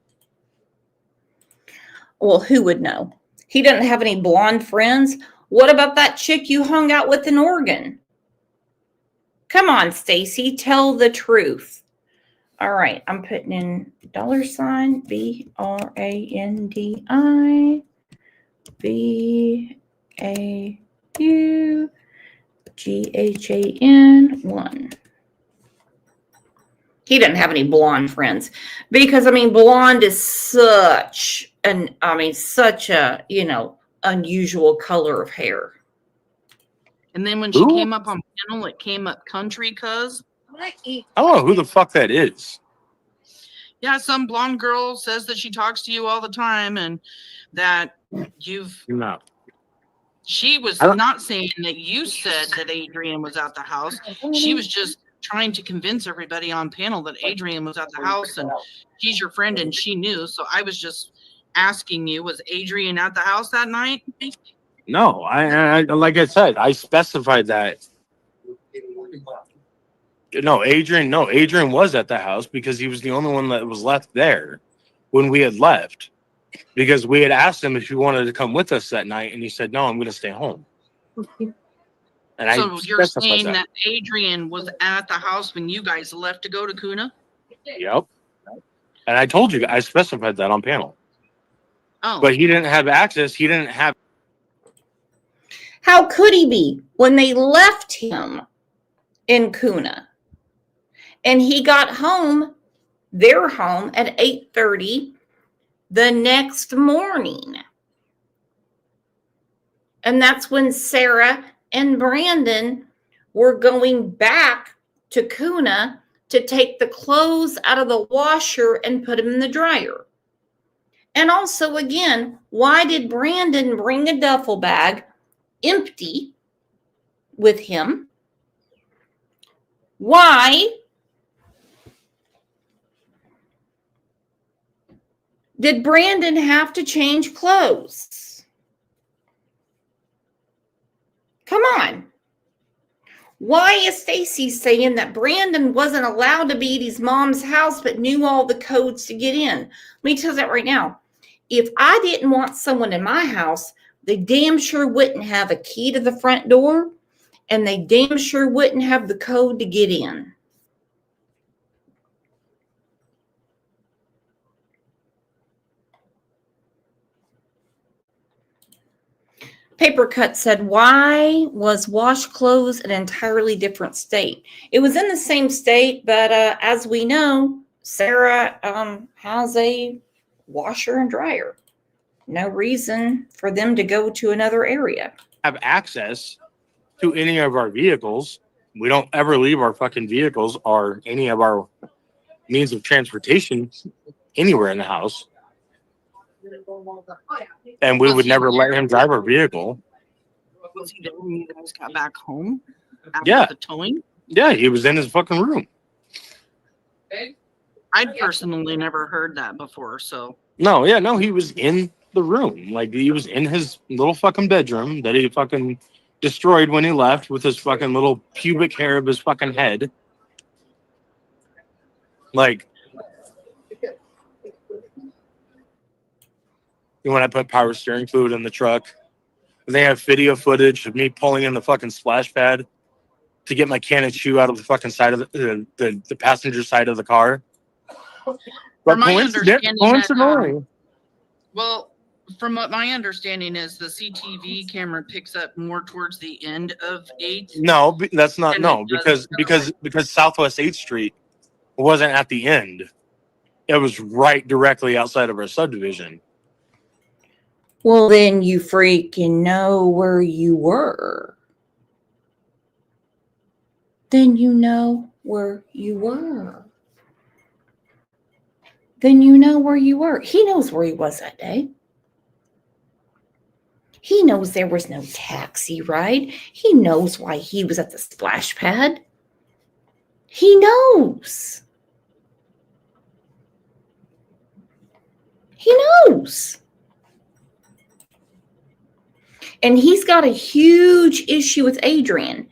Well, who would know? He doesn't have any blonde friends. What about that chick you hung out with in Oregon? Come on, Stacey, tell the truth. All right, I'm putting in $, BRANDI, VAUGHAN 1. He doesn't have any blonde friends because, blonde is such a, unusual color of hair. And then when she came up on panel, it came up Country Cuz. I don't know who the fuck that is. Yeah, some blonde girl says that she talks to you all the time and that you've... No. She was not saying that you said that Adrian was at the house. She was just trying to convince everybody on panel that Adrian was at the house and he's your friend and she knew. So I was just asking you, was Adrian at the house that night? No, I like I said, I specified that. No, Adrian was at the house because he was the only one that was left there when we had left. Because we had asked him if he wanted to come with us that night, and he said, no, I'm going to stay home. And so you're saying that Adrian was at the house when you guys left to go to Kuna? Yep. And I told you, I specified that on panel. Oh. But he didn't have access. He didn't have. How could he be when they left him in Kuna? And he got home, their home, at 8:30 the next morning. And that's when Sarah and Brandon were going back to Kuna to take the clothes out of the washer and put them in the dryer. And also, again, why did Brandon bring a duffel bag empty with him, why did Brandon have to change clothes? Come on. Why is Stacey saying that Brandon wasn't allowed to be at his mom's house but knew all the codes to get in? Let me tell you that right now. If I didn't want someone in my house, they damn sure wouldn't have a key to the front door, and they damn sure wouldn't have the code to get in. Paper Cut said, why was wash clothes an entirely different state? It was in the same state, but as we know, Sarah has a washer and dryer. No reason for them to go to another area. Have access to any of our vehicles. We don't ever leave our fucking vehicles or any of our means of transportation anywhere in the house. And we would never let him drive our vehicle. Was he there when you guys got back home after Yeah. the towing? Yeah, he was in his fucking room. I'd personally never heard that before, so. No, he was in the room. Like, he was in his little fucking bedroom that he fucking destroyed when he left with his fucking little pubic hair of his fucking head. Like, when I put power steering fluid in the truck, they have video footage of me pulling in the fucking splash pad to get my can of chew out of the fucking side of the passenger side of the car. But coincidentally, well, from what my understanding is, the CTV camera picks up more towards the end of 8th. No, that's not. No, because Southwest 8th Street wasn't at the end. It was right directly outside of our subdivision. Well, then you freaking know where you were. Then you know where you were. Then you know where you were. He knows where he was that day. He knows there was no taxi ride. He knows why he was at the splash pad. He knows. He knows. And he's got a huge issue with Adrian.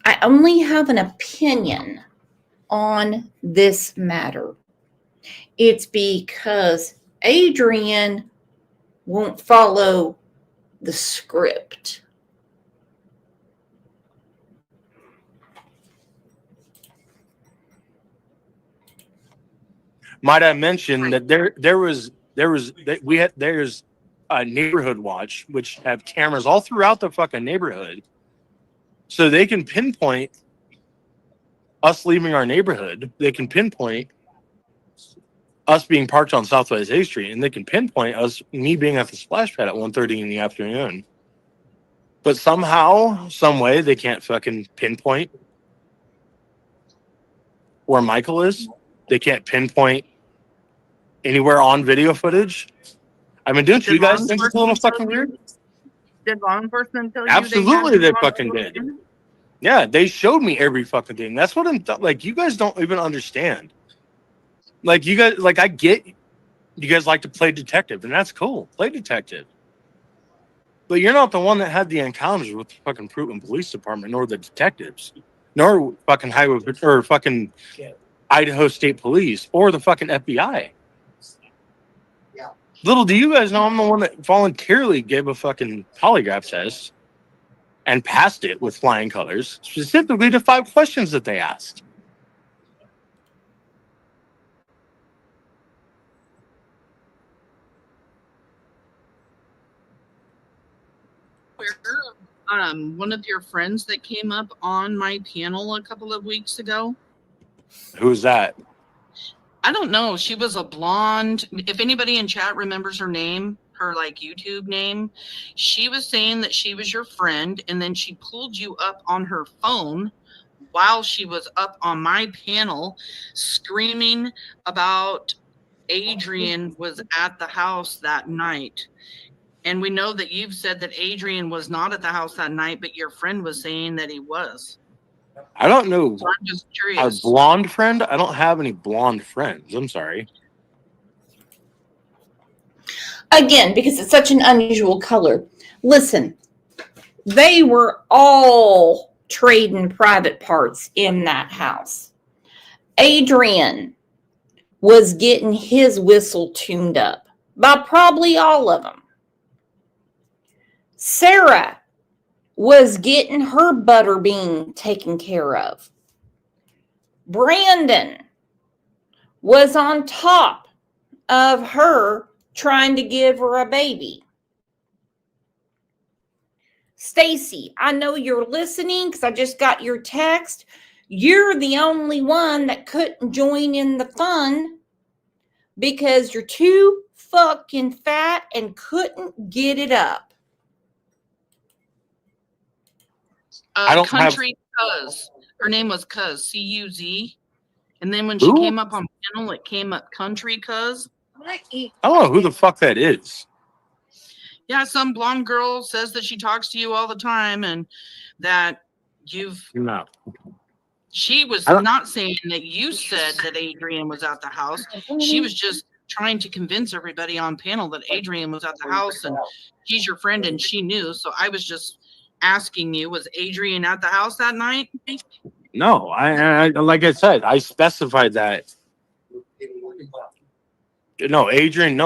I only have an opinion on this matter. It's because Adrian won't follow the script. Might I mention that there's a neighborhood watch which have cameras all throughout the fucking neighborhood, so they can pinpoint us leaving our neighborhood. They can pinpoint us being parked on Southwest 8th Street, and they can pinpoint me being at the splash pad at 1:30 in the afternoon. But somehow, some way, they can't fucking pinpoint where Michael is. They can't pinpoint anywhere on video footage. I mean, don't you guys think it's a little fucking weird? Did law enforcement tell you? Absolutely, they fucking did. Yeah, they showed me every fucking thing. That's what I'm like. You guys don't even understand. Like, you guys, like, I get you guys like to play detective, and that's cool. Play detective. But you're not the one that had the encounters with the fucking Fruitland Police Department, nor the detectives, nor fucking highway or fucking Idaho State Police, or the fucking FBI. Little do you guys know, I'm the one that voluntarily gave a fucking polygraph test and passed it with flying colors, specifically to 5 questions that they asked. One of your friends that came up on my panel a couple of weeks ago. Who's that? I don't know. She was a blonde. If anybody in chat remembers her name, her like YouTube name, she was saying that she was your friend, and then she pulled you up on her phone while she was up on my panel screaming about Adrian was at the house that night. And we know that you've said that Adrian was not at the house that night, but your friend was saying that he was. I don't know. So I'm just A curious. blonde friend? I don't have any blonde friends. I'm sorry. Again, because it's such an unusual color. Listen, they were all trading private parts in that house. Adrian was getting his whistle tuned up by probably all of them. Sarah was getting her butterbean taken care of. Brandon was on top of her trying to give her a baby. Stacey, I know you're listening because I just got your text. You're the only one that couldn't join in the fun because you're too fucking fat and couldn't get it up. I don't Country Cuz. Her name was Cuz, C-U-Z. And then when Who? she came up on panel, it came up Country Cuz. I don't know who the fuck that is. Yeah, some blonde girl says that she talks to you all the time and that No. She was not saying that you said that Adrian was at the house. She was just trying to convince everybody on panel that Adrian was at the house and he's your friend and she knew. So I was just asking you, was Adrian at the house that night? No, I like I said, I specified that. No, Adrian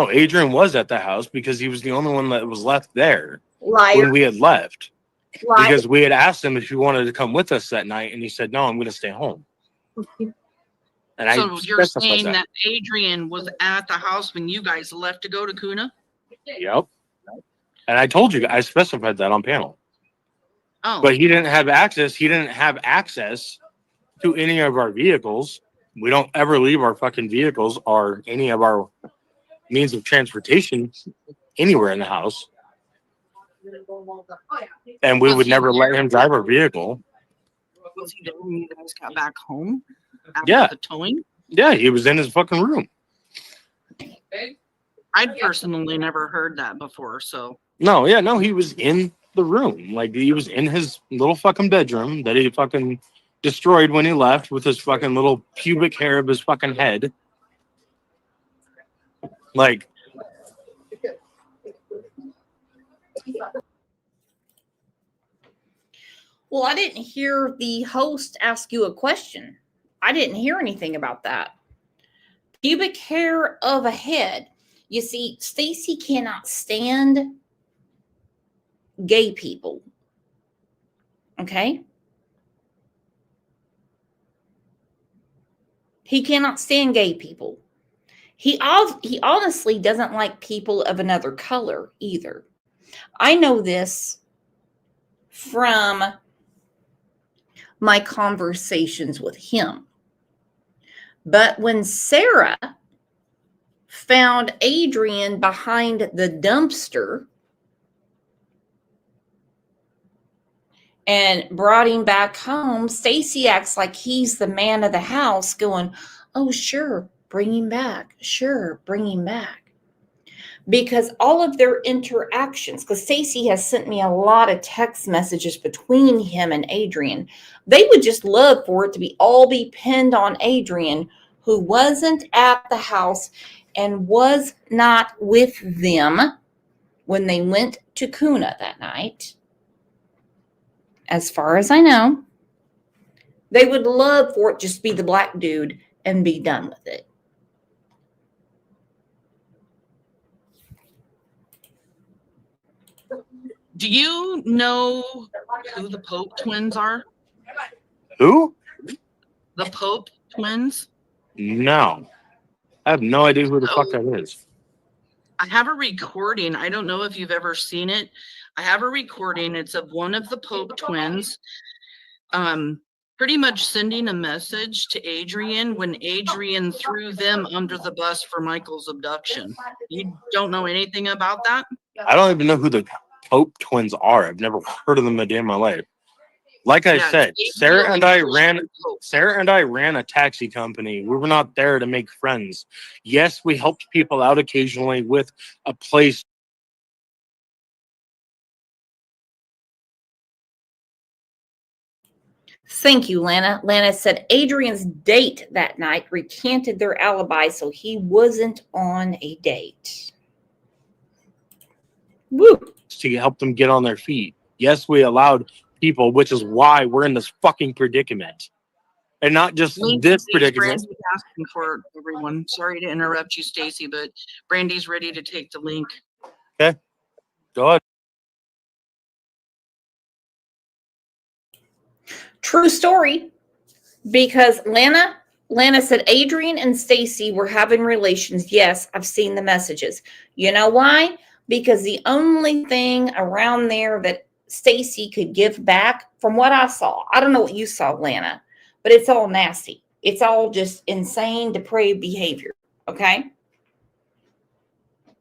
was at the house because he was the only one that was left there when we had left. Liar. Because we had asked him if he wanted to come with us that night, and he said, "No, I'm going to stay home." And so you're saying that Adrian was at the house when you guys left to go to Kuna? Yep. And I told you, I specified that on panel. Oh. But he didn't have access. He didn't have access to any of our vehicles. We don't ever leave our fucking vehicles or any of our means of transportation anywhere in the house. And we would never let him drive our vehicle. Was he there when you guys got back home after the towing? Yeah, he was in his fucking room. I'd personally never heard that before, so. No, he was in the room. Like, he was in his little fucking bedroom that he fucking destroyed when he left with his fucking little pubic hair of his fucking head. Like, well, I didn't hear the host ask you a question. I didn't hear anything about that. Pubic hair of a head. You see, Stacey cannot stand gay people. Okay? He cannot stand gay people. He honestly doesn't like people of another color either. I know this from my conversations with him. But when Sarah found Adrian behind the dumpster and brought him back home, Stacey acts like he's the man of the house going, "Oh, sure, bring him back. Sure, bring him back." Because all of their interactions, because Stacey has sent me a lot of text messages between him and Adrian, they would just love for it to all be pinned on Adrian, who wasn't at the house and was not with them when they went to Kuna that night. As far as I know, they would love for it just to be the black dude and be done with it. Do you know who the Pope twins are? who? The Pope twins? No. I have no idea who the fuck that is. I have a recording. I don't know if you've ever seen it. I have a recording. It's of one of the Pope twins pretty much sending a message to Adrian when Adrian threw them under the bus for Michael's abduction. You don't know anything about that? I don't even know who the Pope twins are. I've never heard of them a day in my life. Like I said, Sarah and I ran a taxi company. We were not there to make friends. Yes, we helped people out occasionally with a place Thank you, Lana. Lana said Adrian's date that night recanted their alibi, so he wasn't on a date. Woo. To help them get on their feet. Yes, we allowed people, which is why we're in this fucking predicament. And not just Link, this please, predicament. Brandy's asking for everyone. Sorry to interrupt you, Stacey, but Brandy's ready to take the link. Okay. Go ahead. True story. Because Lana said Adrian and Stacey were having relations. Yes, I've seen the messages. You know why? Because the only thing around there that Stacey could give back, from what I saw, I don't know what you saw, Lana, but it's all nasty. It's all just insane, depraved behavior. Okay.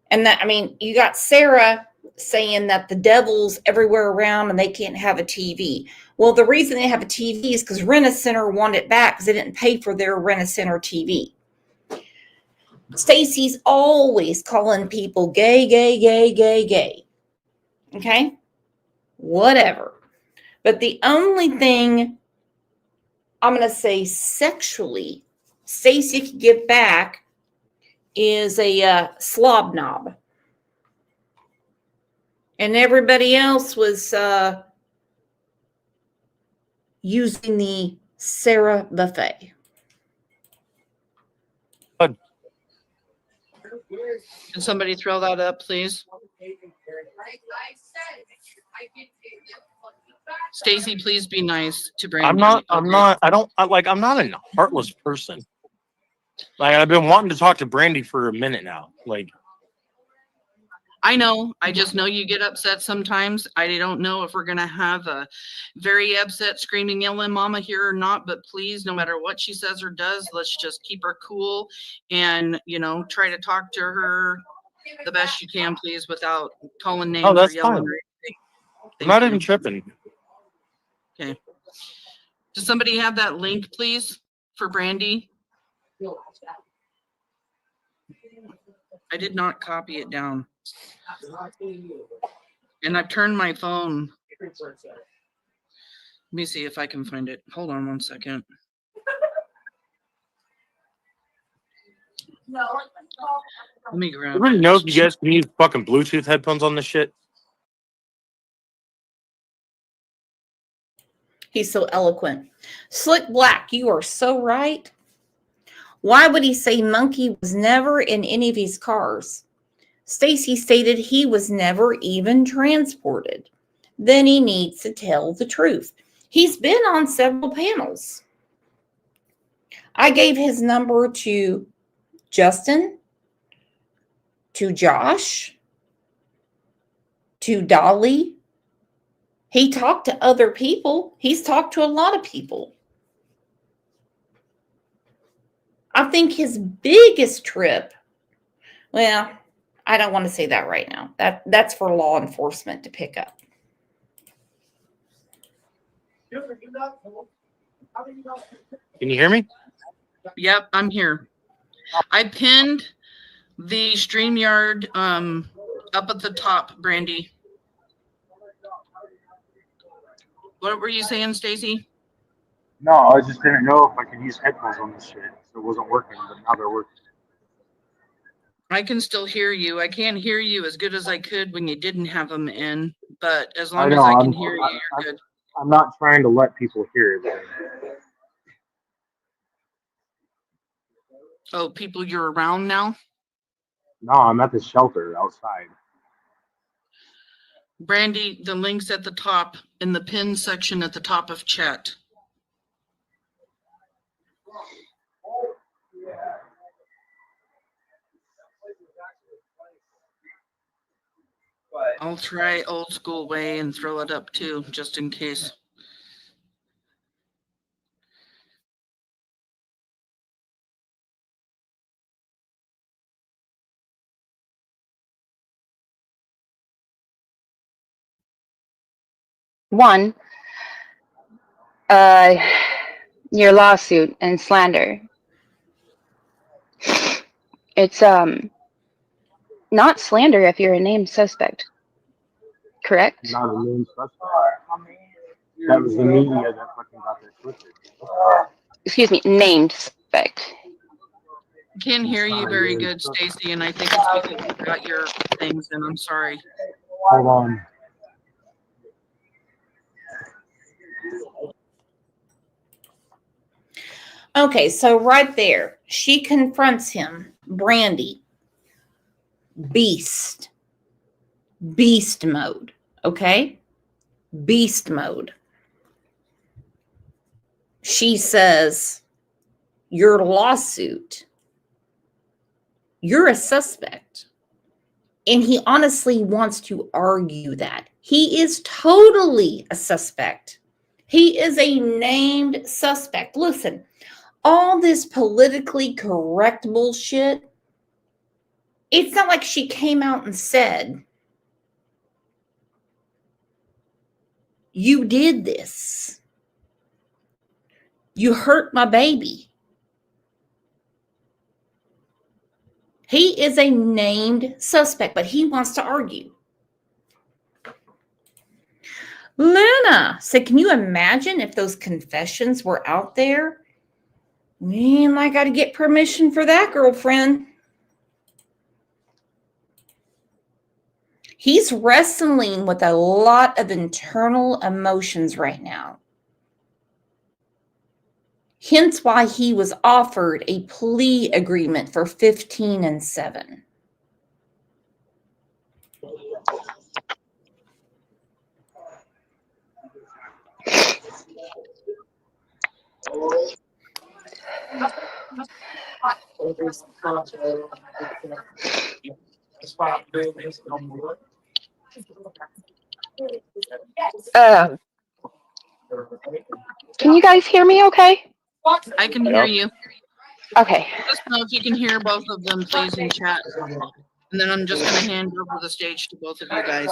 And that, I mean, you got Sarah saying that the devil's everywhere around and they can't have a TV. Well, the reason they have a TV is because Rent-A-Center wanted it back because they didn't pay for their Rent-A-Center TV. Stacey's always calling people gay, gay, gay, gay, gay. Okay? Whatever. But the only thing I'm going to say sexually Stacey could give back is a slob knob. And everybody else was using the Sarah buffet. Can somebody throw that up, please? Stacey, please be nice to Brandy. I'm not a heartless person. Like, I've been wanting to talk to Brandy for a minute now. Like, I know. I just know you get upset sometimes. I don't know if we're going to have a very upset, screaming, yelling mama here or not, but please, no matter what she says or does, let's just keep her cool and, try to talk to her the best you can, please, without calling names or yelling. Fine. I'm not even tripping. Okay. Does somebody have that link, please, for Brandy? I did not copy it down. And I've turned my phone. Let me see if I can find it. Hold on one second. Let me grab. Everybody knows you guys can use fucking Bluetooth headphones on this shit. He's so eloquent. Slick Black, you are so right. Why would he say Monkey was never in any of his cars? Stacey stated he was never even transported. Then he needs to tell the truth. He's been on several panels. I gave his number to Justin, to Josh, to Dolly. He talked to other people. He's talked to a lot of people. I think his biggest trip, well, I don't want to say that right now. That's for law enforcement to pick up. Can you hear me? Yep, I'm here. I pinned the StreamYard up at the top, Brandy. What were you saying, Stacey? No, I just didn't know if I could use headphones on this shit. So it wasn't working, but now they're working. I can still hear you. I can't hear you as good as I could when you didn't have them in, but as long as I can hear you, you're good. I'm not trying to let people hear it. Oh, people you're around now? No, I'm at the shelter outside. Brandy, the link's at the top in the pin section at the top of chat. I'll try old school way and throw it up too, just in case. One, your lawsuit and slander. It's not slander if you're a named suspect, correct? Not a named suspect. That was the media that fucking got that twisted. Excuse me, named suspect. Can't hear you very good, Stacey, and I think it's because you've got your things, and I'm sorry. Hold on. Okay, so right there, she confronts him. Brandi, beast mode. Okay, beast mode. She says, your lawsuit, you're a suspect. And he honestly wants to argue that. He is totally a suspect. He is a named suspect. Listen, all this politically correct bullshit, it's not like she came out and said, you did this. You hurt my baby. He is a named suspect, but he wants to argue. Lena said, can you imagine if those confessions were out there? Man, I got to get permission for that, girlfriend. He's wrestling with a lot of internal emotions right now. Hence why he was offered a plea agreement for 15 and 7. Can you guys hear me okay? I can hear you. Okay. Just know if you can hear both of them, please, in chat. And then I'm just going to hand over the stage to both of you guys.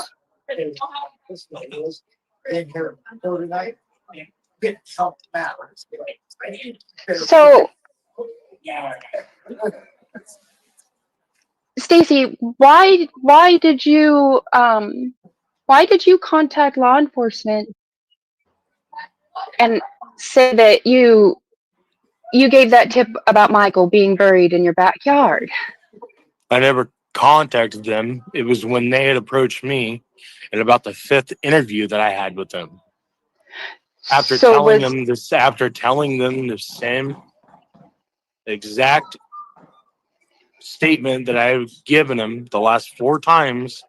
So, Stacey, why did you contact law enforcement and say that you gave that tip about Michael being buried in your backyard? I never contacted them. It was when they had approached me at about the 5th interview that I had with them. After telling them the same exact statement that I've given them the last 4 times.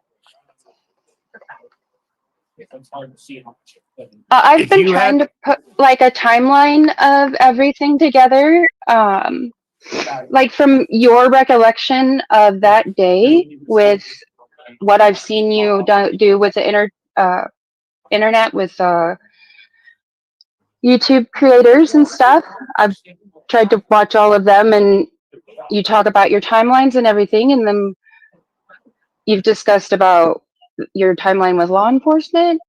I've been trying to put like a timeline of everything together. Like from your recollection of that day with what I've seen you do with the internet with YouTube creators and stuff. I've tried to watch all of them, and you talk about your timelines and everything, and then you've discussed about your timeline with law enforcement.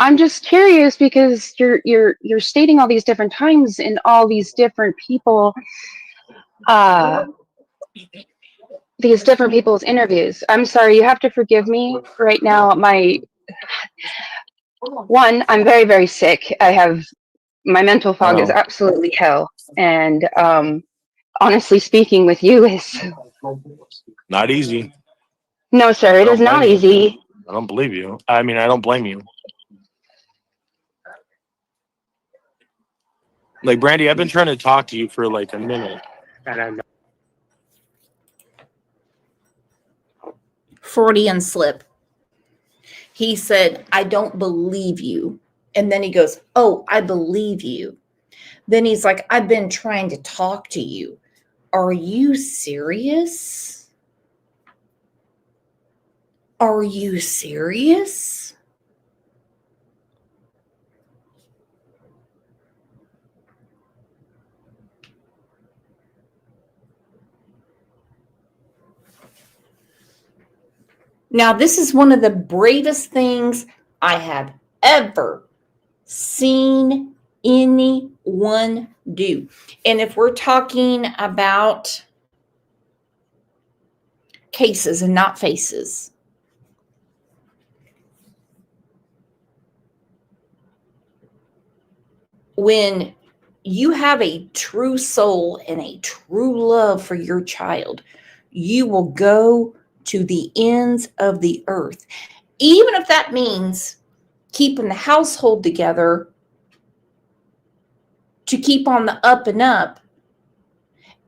I'm just curious because you're stating all these different times in all these different people, these different people's interviews. I'm sorry, you have to forgive me right now. I'm very, very sick. My mental fog is absolutely hell. And honestly speaking with you is Not easy. No, sir, it is not easy. I don't believe you. I mean, I don't blame you. Like, Brandi, I've been trying to talk to you for like a minute. And I'm Freudian slip. He said, I don't believe you. And then he goes, oh, I believe you. Then he's like, I've been trying to talk to you. Are you serious? Are you serious? Now, this is one of the bravest things I have ever seen anyone do. And if we're talking about cases and not faces, when you have a true soul and a true love for your child, you will go to the ends of the earth, even if that means keeping the household together to keep on the up and up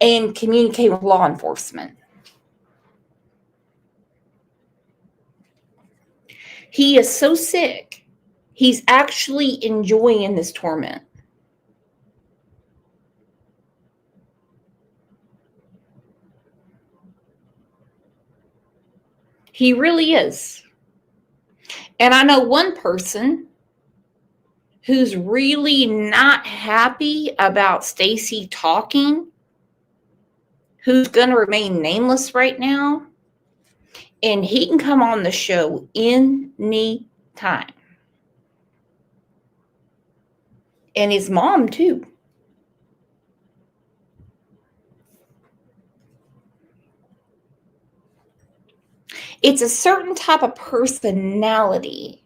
and communicate with law enforcement. He is so sick, he's actually enjoying this torment. He really is. And I know one person who's really not happy about Stacey talking, who's going to remain nameless right now, and he can come on the show any time. And his mom too. It's a certain type of personality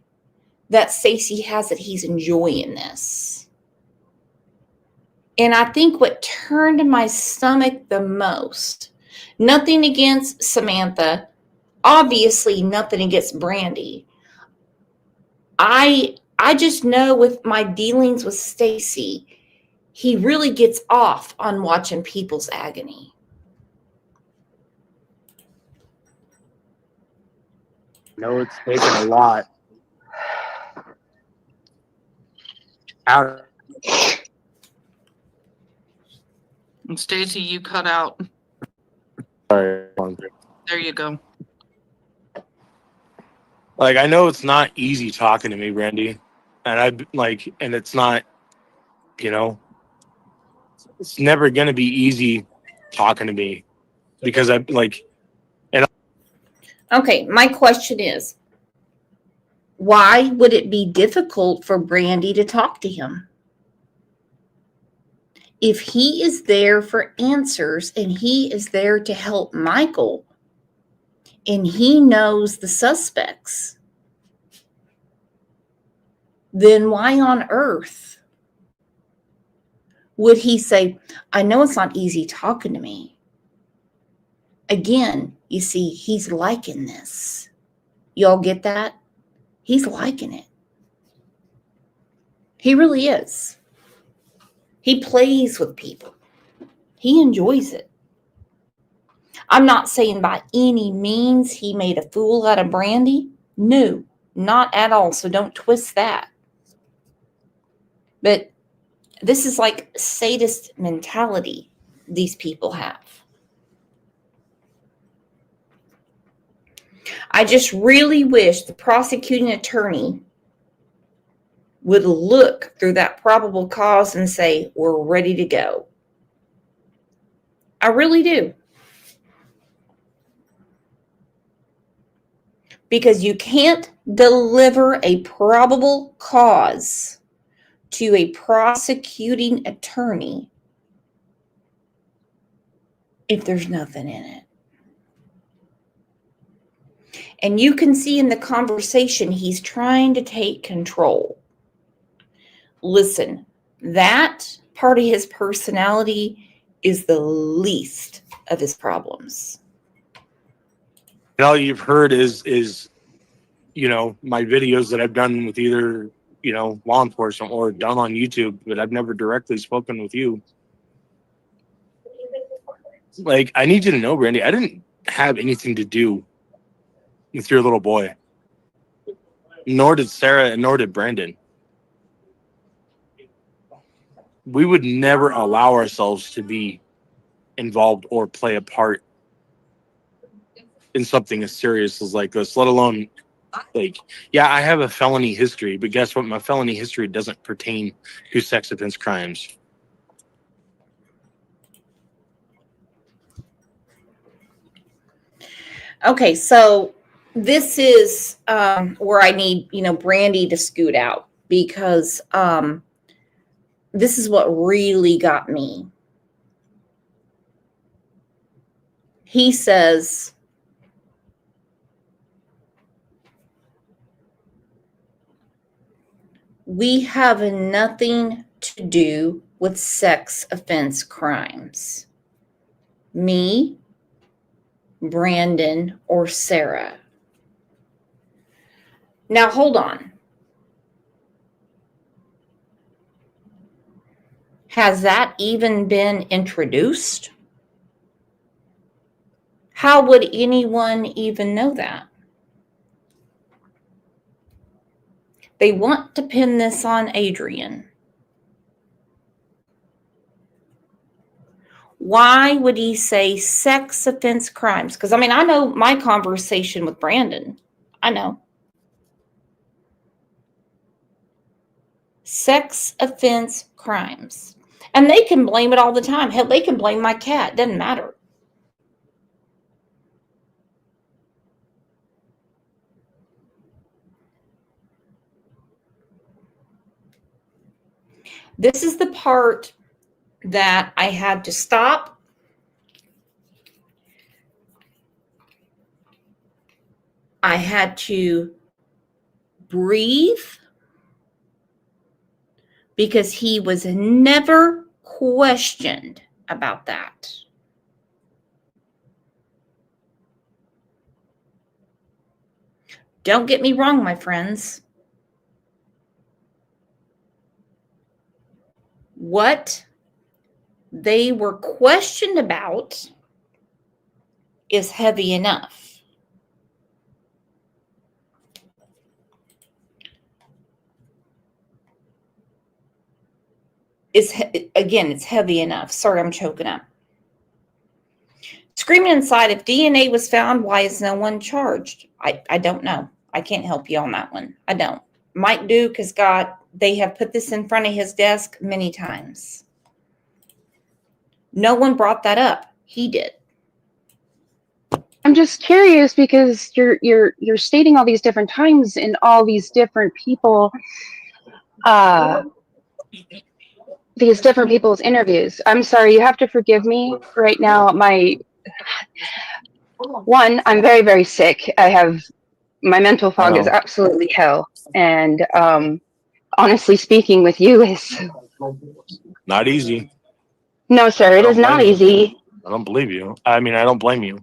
that Stacey has that he's enjoying this. And I think what turned my stomach the most, nothing against Samantha, obviously nothing against Brandi. I just know with my dealings with Stacey, he really gets off on watching people's agony. No, it's taken a lot out. And Stacey, you cut out. Sorry. There you go. Like, I know it's not easy talking to me, Brandi, and it's not, it's never going to be easy talking to me because Okay, my question is, why would it be difficult for Brandi to talk to him? If he is there for answers and he is there to help Michael and he knows the suspects, then why on earth would he say, I know it's not easy talking to me? Again, you see, he's liking this. Y'all get that? He's liking it. He really is. He plays with people. He enjoys it. I'm not saying by any means he made a fool out of Brandi. No, not at all. So don't twist that. But this is like sadist mentality these people have. I just really wish the prosecuting attorney would look through that probable cause and say, we're ready to go. I really do. Because you can't deliver a probable cause to a prosecuting attorney if there's nothing in it. And you can see in the conversation, he's trying to take control. Listen, that part of his personality is the least of his problems. and all you've heard is my videos that I've done with either law enforcement or done on YouTube, but I've never directly spoken with you. Like, I need you to know, Brandi, I didn't have anything to do with your little boy. Nor did Sarah, and nor did Brandon. We would never allow ourselves to be involved or play a part in something as serious as like this, let alone yeah, I have a felony history, but guess what? My felony history doesn't pertain to sex offense crimes. Okay, so this is where I need, Brandi to scoot out because this is what really got me. He says, we have nothing to do with sex offense crimes? Me, Brandon, or Sarah? Now, hold on. Has that even been introduced? How would anyone even know that? They want to pin this on Adrian. Why would he say sex offense crimes? Because, I mean, I know my conversation with Brandon. I know. Sex offense crimes. And they can blame it all the time. Hell, they can blame my cat. Doesn't matter. This is the part that I had to stop. I had to breathe because he was never questioned about that. Don't get me wrong, my friends. What they were questioned about is heavy enough. It's heavy enough. Sorry, I'm choking up. Screaming inside, if DNA was found, why is no one charged? I don't know. I can't help you on that one. I don't. Mike Duke has they have put this in front of his desk many times. No one brought that up. He did. I'm just curious because you're stating all these different times in all these different people, these different people's interviews. I'm sorry, you have to forgive me right now. I'm very, very sick. My mental fog is absolutely hell. And honestly speaking with you is Not easy. no, sir, it is not easy. I don't believe you. I mean, I don't blame you.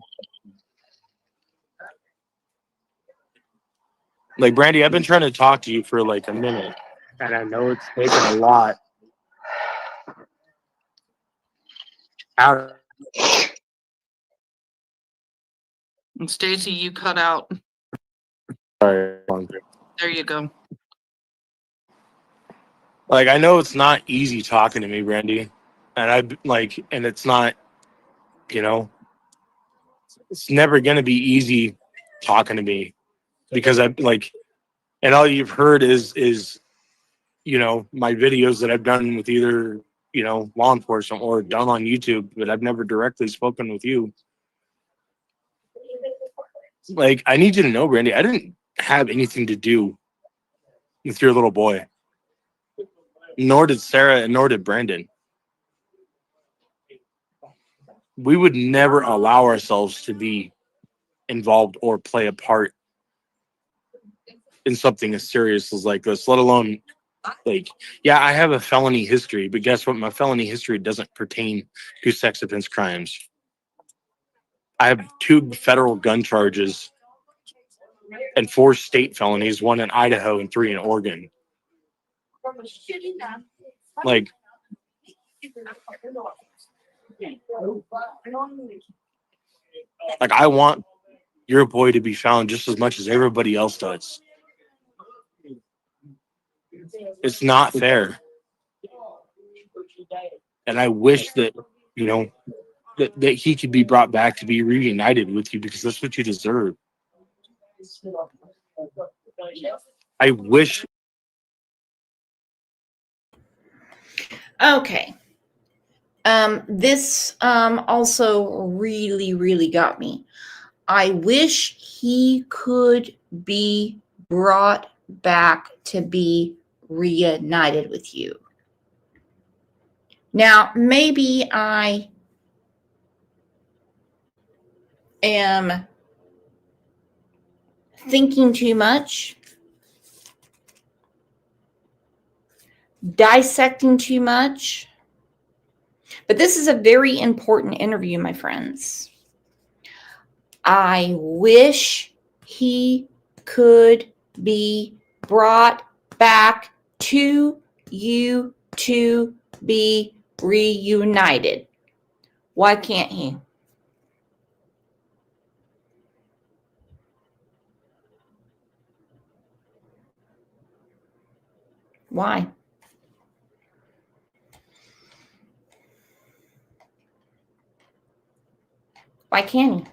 Like, Brandi, I've been trying to talk to you for like a minute, and I know it's taken a lot out. And Stacey, you cut out. Sorry. There you go. Like, I know it's not easy talking to me, Brandi, and it's not, it's never gonna be easy talking to me because and all you've heard is my videos that I've done with either law enforcement or done on YouTube, but I've never directly spoken with you. Like, I need you to know, Brandi, I didn't have anything to do with your little boy. Nor did Sarah, and nor did Brandon. We would never allow ourselves to be involved or play a part in something as serious as like this, let alone I have a felony history, but guess what? My felony history doesn't pertain to sex offense crimes. I have 2 federal gun charges and 4 state felonies, 1 in Idaho and 3 in Oregon. Like, I want your boy to be found just as much as everybody else does. It's not fair. And I wish that, that he could be brought back to be reunited with you because that's what you deserve. I wish. Okay. This also really, really got me. I wish he could be brought back to be reunited with you. Now, maybe I am thinking too much, dissecting too much. But this is a very important interview, my friends. I wish he could be brought back to you to be reunited. Why can't he? Why? Why can't he?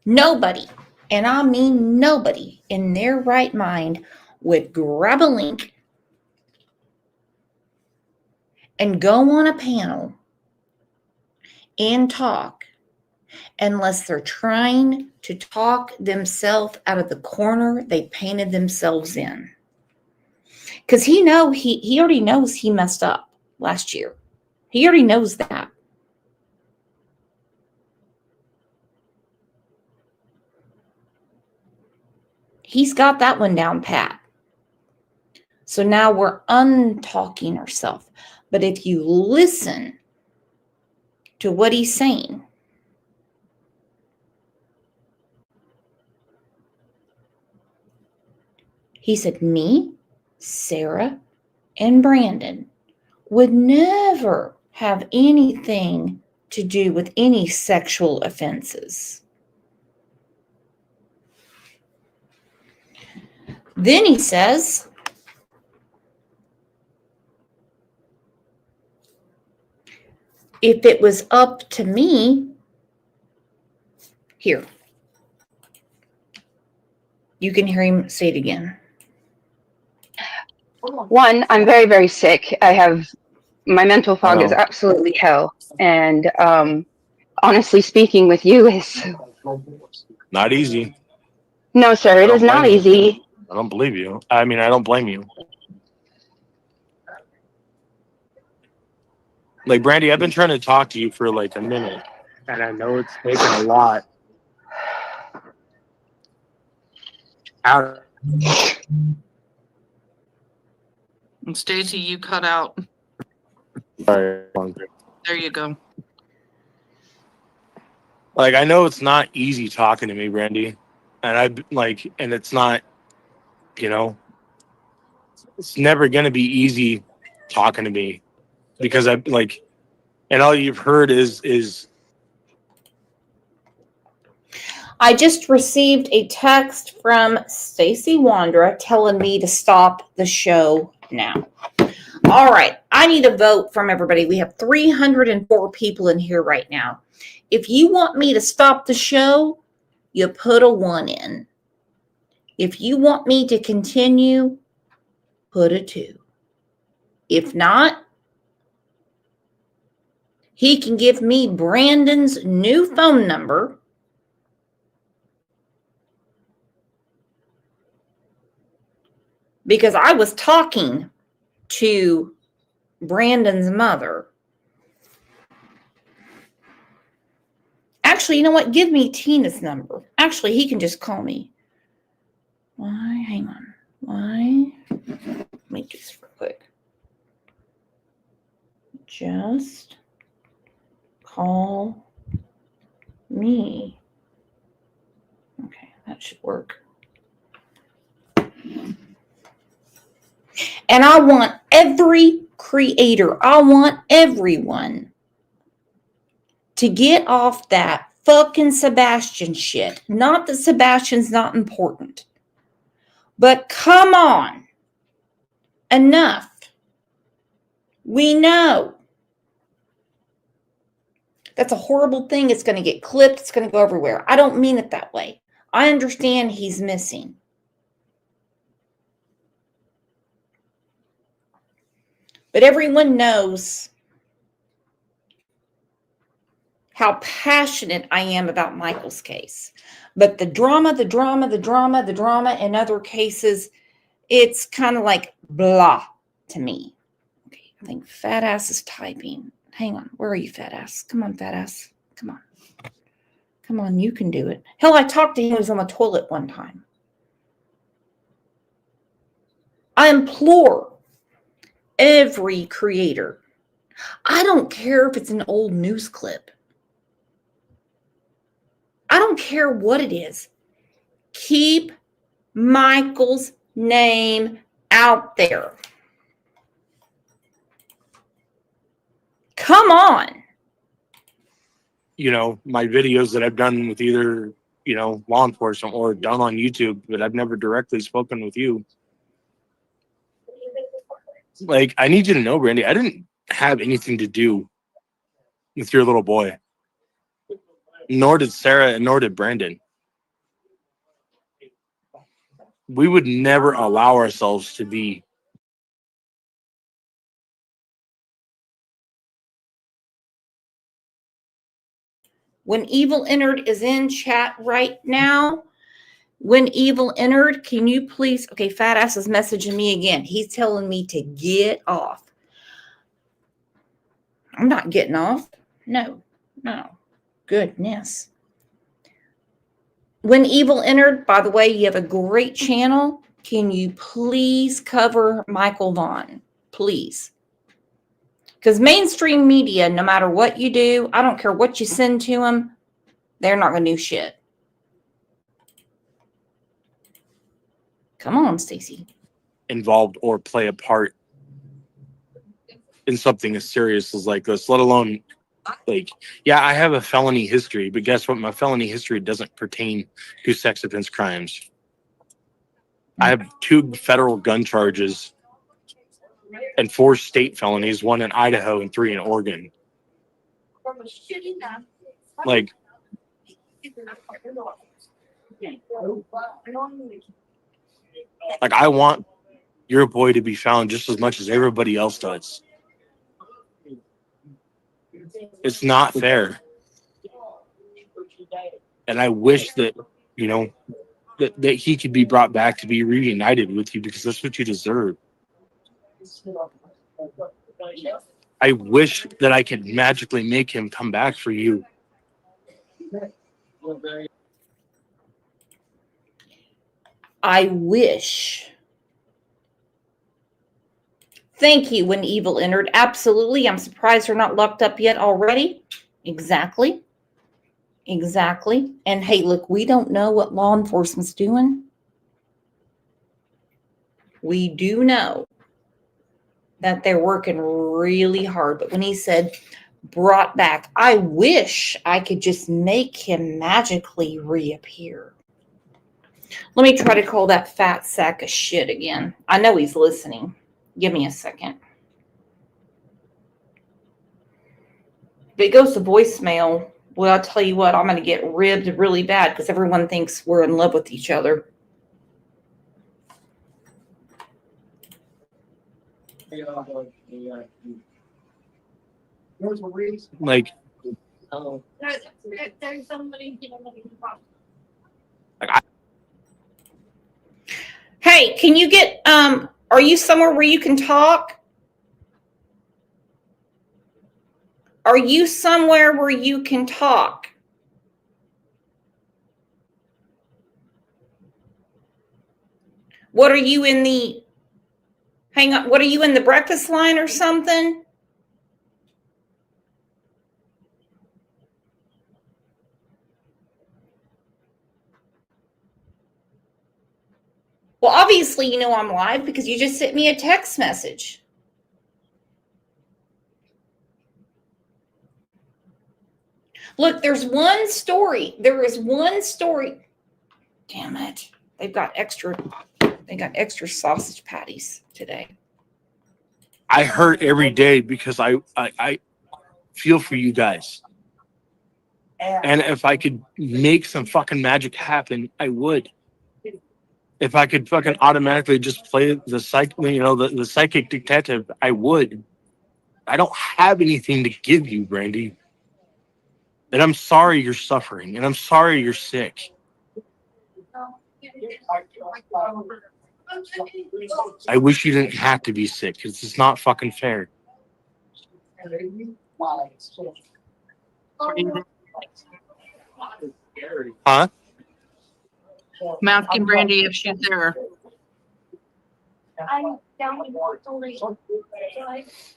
Nobody, and I mean nobody, in their right mind would grab a link and go on a panel and talk unless they're trying to talk themselves out of the corner they painted themselves in. Because he already knows he messed up last year. He already knows that. He's got that one down pat. So now we're untalking ourselves. But if you listen to what he's saying, he said, me, Sarah, and Brandon would never have anything to do with any sexual offenses. Then he says, if it was up to me, here, you can hear him say it again. One, I'm very, very sick. My mental fog is absolutely hell. And honestly speaking with you is... Not easy. No, sir, it is not easy. I don't believe you. I mean, I don't blame you. Like, Brandi, I've been trying to talk to you for like a minute, and I know it's taken a lot. And Stacey, you cut out. Sorry. There you go. Like, I know it's not easy talking to me, Brandi, and it's not, it's never gonna be easy talking to me because and all you've heard is. I just received a text from Stacey Wandra telling me to stop the show now. All right, I need a vote from everybody. We have 304 people in here right now. If you want me to stop the show, you put a 1 in. If you want me to continue, put a 2. If not, he can give me Brandon's new phone number. Because I was talking to Brandon's mother. Actually, you know what? Give me Tina's number. Actually, he can just call me. Why? Hang on. Why? Let me do this real quick. Just call me. Okay, that should work. And I want every creator, I want everyone to get off that fucking Sebastian shit. Not that Sebastian's not important. But come on. Enough. We know. That's a horrible thing. It's going to get clipped. It's going to go everywhere. I don't mean it that way. I understand he's missing. But everyone knows how passionate I am about Michael's case. But the drama in other cases, it's kind of like blah to me. Okay, I think fat ass is typing. Hang on. Where are you, fat ass? Come on, fat ass. Come on. Come on, you can do it. Hell, I talked to him when he was on the toilet one time. I implore every creator. I don't care if it's an old news clip. I don't care what it is. Keep Michael's name out there. Come on. You know, my videos that I've done with either, you know, law enforcement or done on YouTube, but I've never directly spoken with you. Like, I need you to know, Brandi, I didn't have anything to do with your little boy. Nor did Sarah, and nor did Brandon. We would never allow ourselves to be. When Evil Entered is in chat right now. When Evil Entered, can you please? Okay, Fat Ass is messaging me again. He's telling me to get off. I'm not getting off. No. Goodness. When Evil Entered, by the way, you have a great channel. Can you please cover Michael Vaughan? Please. Because mainstream media, no matter what you do, I don't care what you send to them, they're not going to do shit. Come on, Stacey. Involved or play a part in something as serious as like this, let alone, like, yeah, I have a felony history, but guess what? My felony history doesn't pertain to sex offense crimes. I have 2 federal gun charges and 4 state felonies, 1 in Idaho and 3 in Oregon. Like, I want your boy to be found just as much as everybody else does. It's not fair. And I wish that, you know, that he could be brought back to be reunited with you, because that's what you deserve. I wish that I could magically make him come back for you. I wish. Thank you, When Evil Entered. Absolutely. I'm surprised they're not locked up yet already. Exactly. And hey, look, we don't know what law enforcement's doing. We do know that they're working really hard. But when he said brought back, I wish I could just make him magically reappear. Let me try to call that fat sack of shit again. I know he's listening. Give me a second. If it goes to voicemail, well, I'll tell you what, I'm going to get ribbed really bad because everyone thinks we're in love with each other. Like, hey, can you get, are you somewhere where you can talk? Are you somewhere where you can talk? What are you in the, hang on, what are you in the breakfast line or something? Well, obviously, you know I'm live because you just sent me a text message. Look, there's one story. There is one story. Damn it. They got extra sausage patties today. I hurt every day because I feel for you guys. And if I could make some fucking magic happen, I would. If I could fucking automatically just play the psychic detective, I would. I don't have anything to give you, Brandi. And I'm sorry you're suffering, and I'm sorry you're sick. I wish you didn't have to be sick, because it's not fucking fair. Huh? I'm asking Brandi if she's there. I'm down in Porto Rico.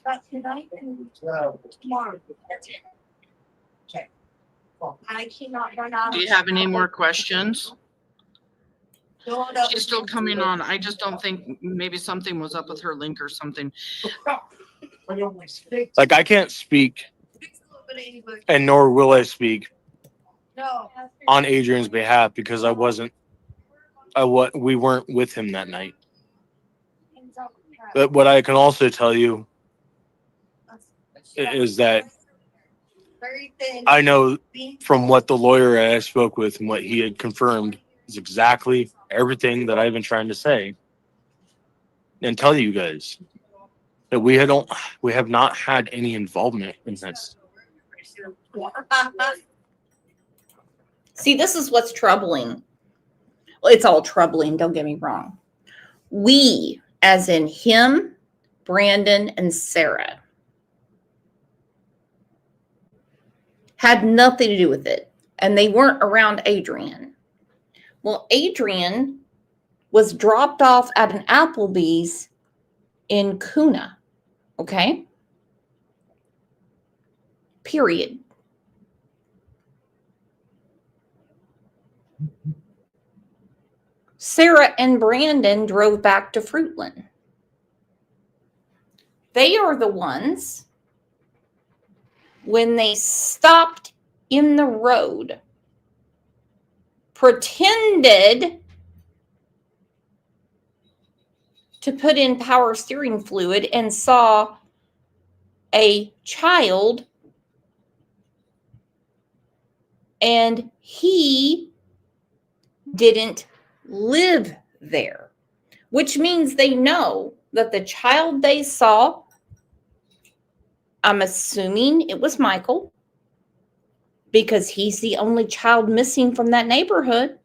That's tonight and tomorrow. That's it. Okay. Well, I cannot run out. Do you have any more questions? She's still coming on. I just don't think maybe something was up with her link or something. Like, I can't speak, and nor will I speak on Adrian's behalf because we weren't with him that night. But what I can also tell you is that I know from what the lawyer I spoke with and what he had confirmed is exactly everything that I've been trying to say and tell you guys that we have not had any involvement in this. See, this is what's troubling. Well, it's all troubling, don't get me wrong. We, as in him, Brandon, and Sarah, had nothing to do with it. And they weren't around Adrian. Well, Adrian was dropped off at an Applebee's in Kuna. Okay? Period. Sarah and Brandon drove back to Fruitland. They are the ones, when they stopped in the road, pretended to put in power steering fluid and saw a child, and he didn't live there, which means they know that the child they saw, I'm assuming it was Michael, because he's the only child missing from that neighborhood,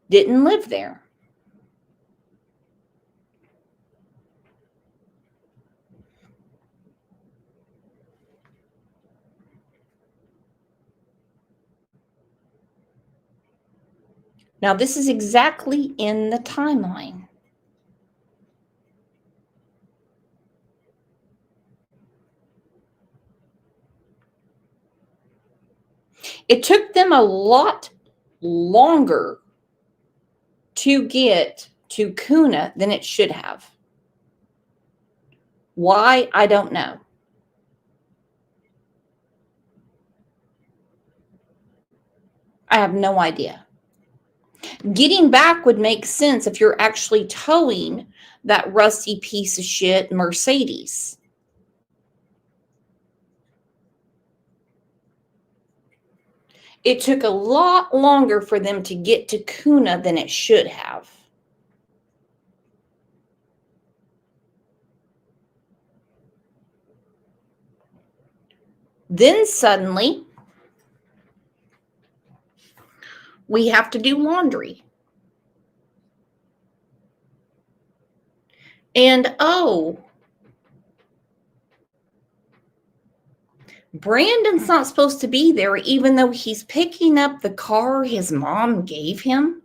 didn't live there. Now, this is exactly in the timeline. It took them a lot longer to get to Kuna than it should have. Why? I don't know. I have no idea. Getting back would make sense if you're actually towing that rusty piece of shit Mercedes. It took a lot longer for them to get to Kuna than it should have. Then suddenly, we have to do laundry. And oh, Brandon's not supposed to be there, even though he's picking up the car his mom gave him.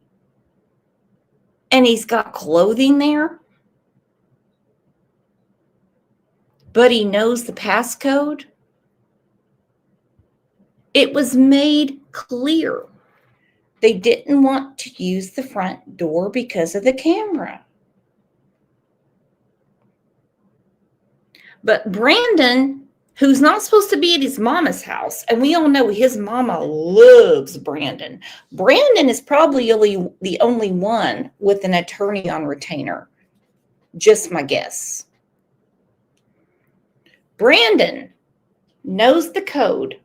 And he's got clothing there. But he knows the passcode. It was made clear they didn't want to use the front door because of the camera. But Brandon, who's not supposed to be at his mama's house, and we all know his mama loves Brandon. Brandon is probably the only one with an attorney on retainer. Just my guess. Brandon knows the code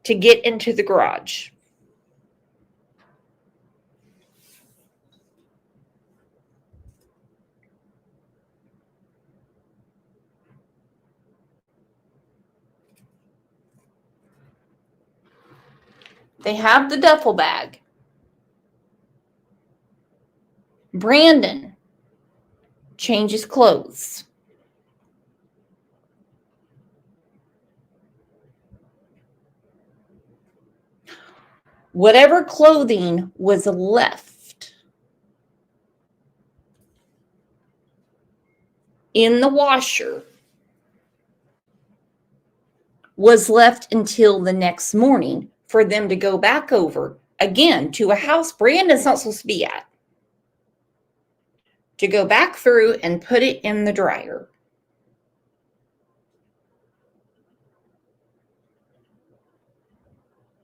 to get into the garage. They have the duffel bag. Brandon changes clothes. whatever clothing was left in the washer was left until the next morning for them to go back over again to a house Brandon's not supposed to be at, to go back through and put it in the dryer.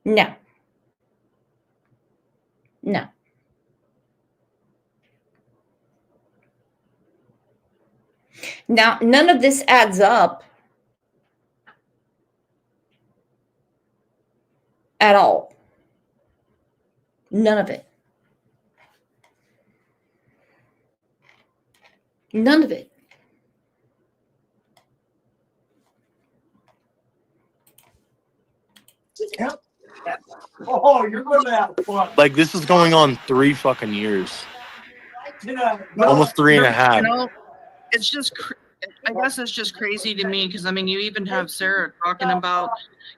No. No. Now, none of this adds up at all. None of it. None of it. Oh, you're going to have fun. Like, this is going on 3 fucking years. Almost 3.5. You know, it's just, I guess it's just crazy to me because, I mean, you even have Sarah talking about,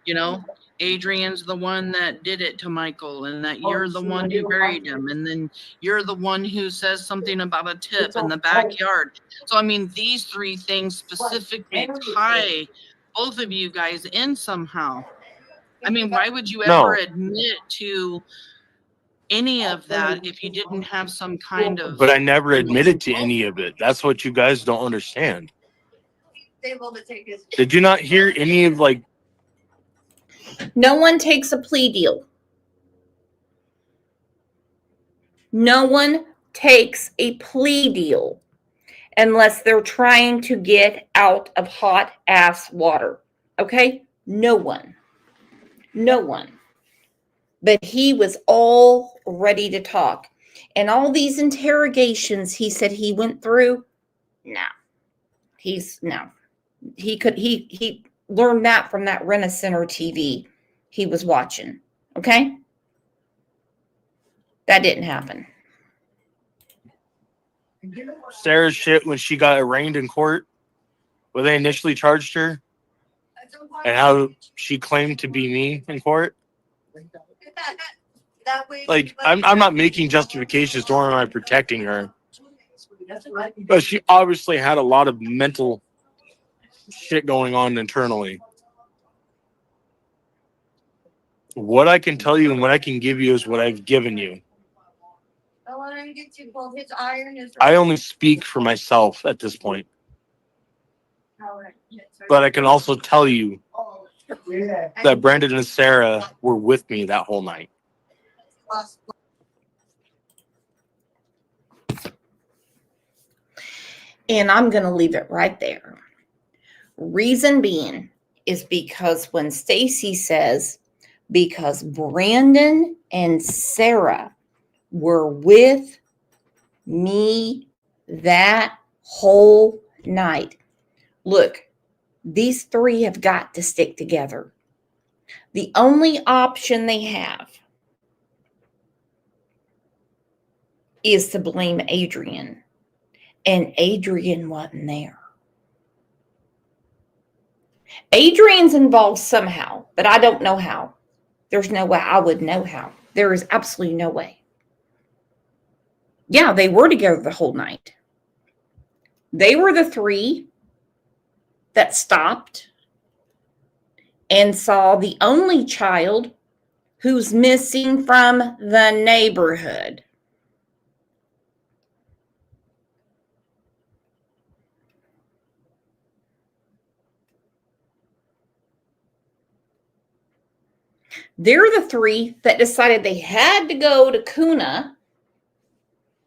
you know, Adrian's the one that did it to Michael and that you're the one who buried him. And then you're the one who says something about a tip in the backyard. So, I mean, these 3 things specifically tie both of you guys in somehow. I mean, why would you ever admit to any of that if you didn't have some kind of... But I never admitted to any of it. That's what you guys don't understand. Did you not hear any of, like... No one takes a plea deal. No one takes a plea deal unless they're trying to get out of hot ass water. Okay? No one. No one. But he was all ready to talk. And all these interrogations he said he went through, no. He learned that from that Rent-A-Center TV he was watching. Okay? That didn't happen. Sarah's shit when she got arraigned in court, where they initially charged her, and how she claimed to be me in court. Like, I'm not making justifications, nor am I protecting her. But she obviously had a lot of mental shit going on internally. What I can tell you and what I can give you is what I've given you. I only speak for myself at this point. But I can also tell you that Brandon and Sarah were with me that whole night. And I'm going to leave it right there. Reason being is because when Stacey says, because Brandon and Sarah were with me that whole night. Look, these 3 have got to stick together. The only option they have is to blame Adrian. And Adrian wasn't there. Adrian's involved somehow, but I don't know how. There's no way I would know how. There is absolutely no way. Yeah, they were together the whole night. They were the 3 that stopped and saw the only child who's missing from the neighborhood. They're the 3 that decided they had to go to Kuna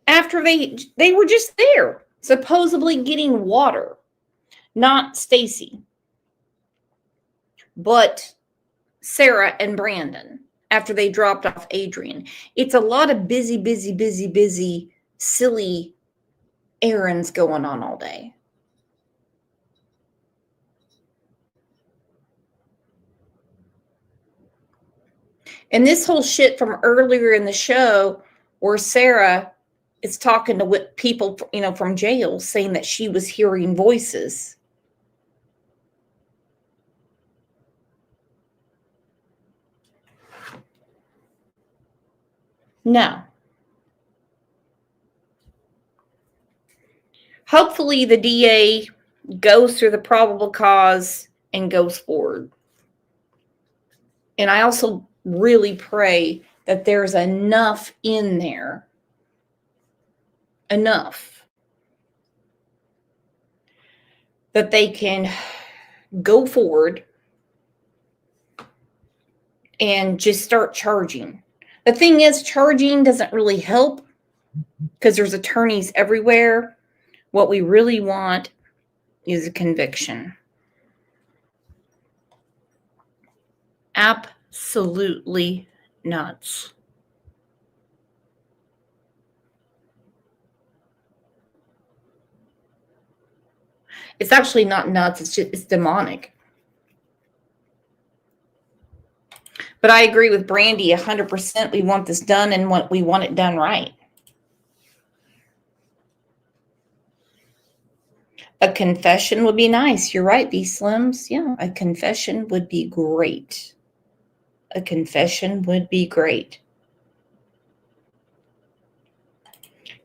after they were just there, supposedly getting water. Not Stacey, but Sarah and Brandon after they dropped off Adrian. It's a lot of busy, silly errands going on all day. And this whole shit from earlier in the show where Sarah is talking to people, from jail saying that she was hearing voices. No. Hopefully the DA goes through the probable cause and goes forward. And I also really pray that there's enough in there, enough, that they can go forward and just start charging. The thing is, charging doesn't really help because there's attorneys everywhere. What we really want is a conviction. Absolutely nuts. It's actually not nuts, it's demonic. But I agree with Brandi 100%. We want this done, and we want it done right. A confession would be nice. You're right, V Slims. Yeah, a confession would be great. A confession would be great.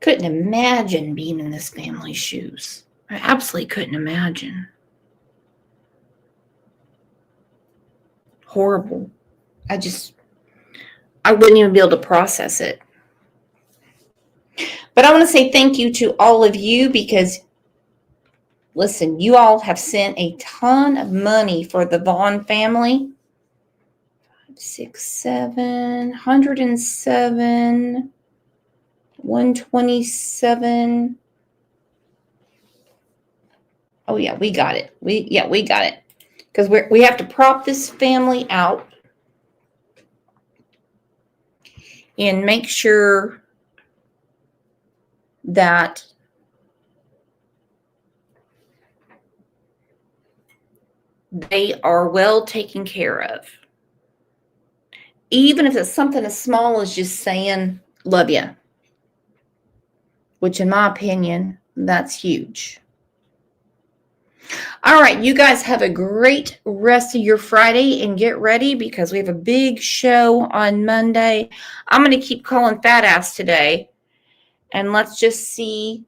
Couldn't imagine being in this family's shoes. I absolutely couldn't imagine. Horrible. I wouldn't even be able to process it. But I want to say thank you to all of you because, listen, you all have sent a ton of money for the Vaughan family. 6, 7, 107, 127. Oh yeah, we got it. We got it. Because we have to prop this family out and make sure that they are well taken care of. Even if it's something as small as just saying, love you. Which in my opinion, that's huge. All right, you guys have a great rest of your Friday and get ready because we have a big show on Monday. I'm going to keep calling fat ass today. And let's just see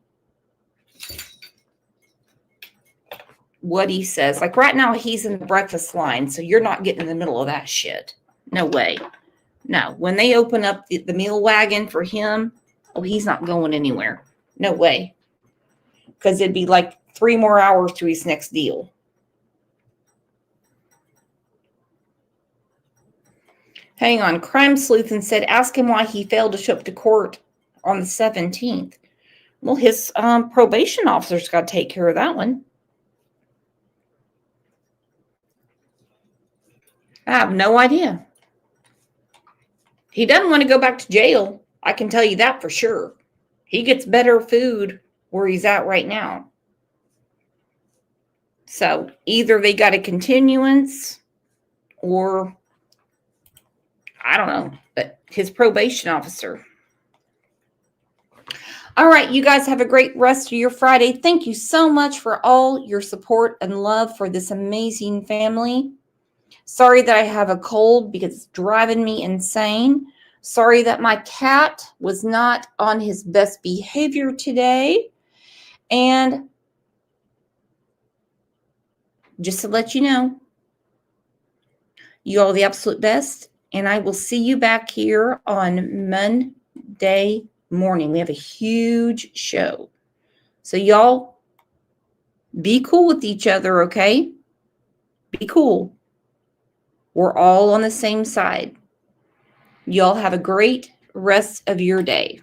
what he says. Like right now, he's in the breakfast line, so you're not getting in the middle of that shit. No way. No. When they open up the meal wagon for him, oh, he's not going anywhere. No way. Because it'd be like 3 more hours to his next deal. Hang on. Crime Sleuth and said, ask him why he failed to show up to court on the 17th. Well, his probation officer's got to take care of that one. I have no idea. He doesn't want to go back to jail. I can tell you that for sure. He gets better food where he's at right now. So either they got a continuance or I don't know, but his probation officer. All right, you guys have a great rest of your Friday. Thank you so much for all your support and love for this amazing family. Sorry that I have a cold because it's driving me insane. Sorry that my cat was not on his best behavior today. And just to let you know, you all are the absolute best. And I will see you back here on Monday morning. We have a huge show. So y'all be cool with each other, okay? Be cool. We're all on the same side. Y'all have a great rest of your day.